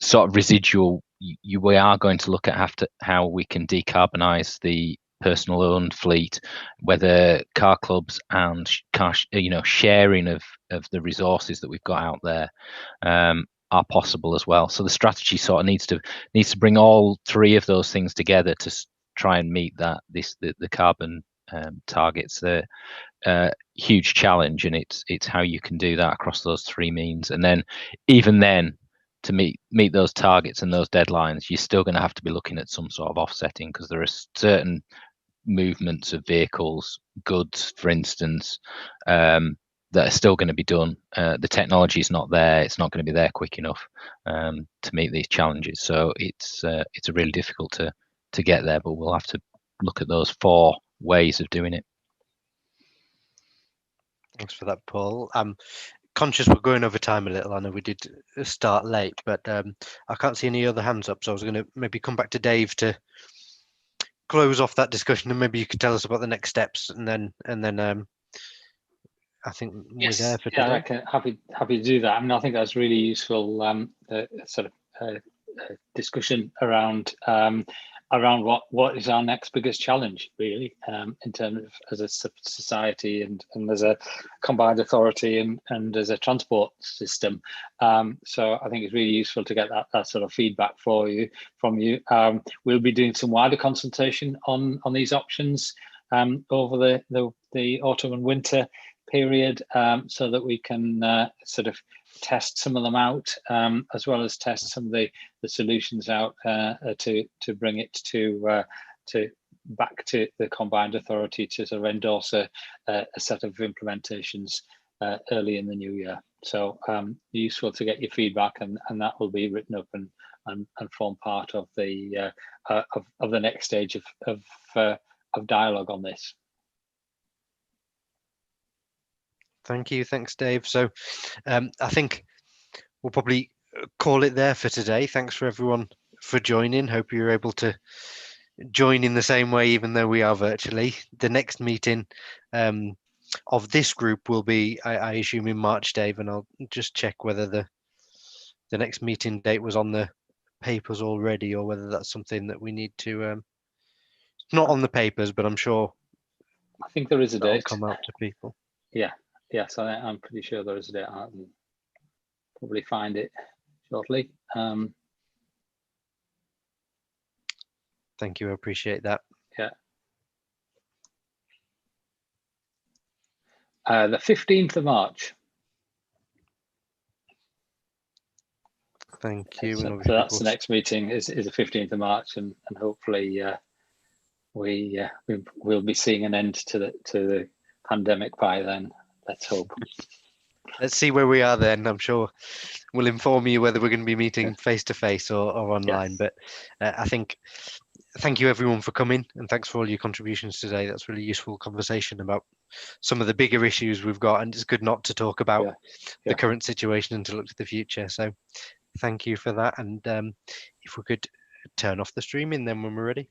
sort of residual. We are going to look at how we can decarbonise the personal owned fleet, whether car clubs and sharing of the resources that we've got out there are possible as well. So the strategy sort of needs to bring all three of those things together to try and meet the carbon targets. They're huge challenge, and it's how you can do that across those three means. And then even then, to meet those targets and those deadlines, you're still going to have to be looking at some sort of offsetting, because there are certain movements of vehicles, goods, for instance, that are still going to be done. The technology is not there; it's not going to be there quick enough to meet these challenges. So it's really difficult to get there, but we'll have to look at those 4 ways of doing it. Thanks for that, Paul. I'm conscious we're going over time a little. I know we did start late, but I can't see any other hands up, so I was going to maybe come back to Dave to close off that discussion, and maybe you could tell us about the next steps, and then I think we're Yes, there for yeah, today. I can, happy to do that. I mean, I think that's really useful sort of discussion around what is our next biggest challenge, really, in terms of as a society and as a combined authority and as a transport system. So I think it's really useful to get that sort of feedback from you. We'll be doing some wider consultation on these options over the autumn and winter period, so that we can sort of test some of them out, as well as test some of the solutions out to bring it to back to the combined authority to sort of endorse a set of implementations early in the new year. So useful to get your feedback, and that will be written up and form part of the next stage of dialogue on this. Thank you. Thanks, Dave. So I think we'll probably call it there for today. Thanks for everyone for joining. Hope you're able to join in the same way, even though we are virtually. The next meeting of this group will be, I assume, in March, Dave, and I'll just check whether the next meeting date was on the papers already, or whether that's something that we need to, not on the papers, but I'm sure. I think there is a date. Come out to people. Yeah. Yes, I'm pretty sure there is a date. I'll probably find it shortly. Thank you. I appreciate that. Yeah. The 15th of March. Thank you. So that's the next meeting is the 15th of March, and hopefully we'll be seeing an end to the pandemic by then. Let's hope. Let's see where we are then. I'm sure we'll inform you whether we're going to be meeting face to face or online. Yes. But I think, thank you everyone for coming, and thanks for all your contributions today. That's really useful conversation about some of the bigger issues we've got, and it's good not to talk about the current situation and to look to the future. So thank you for that. And if we could turn off the streaming then when we're ready.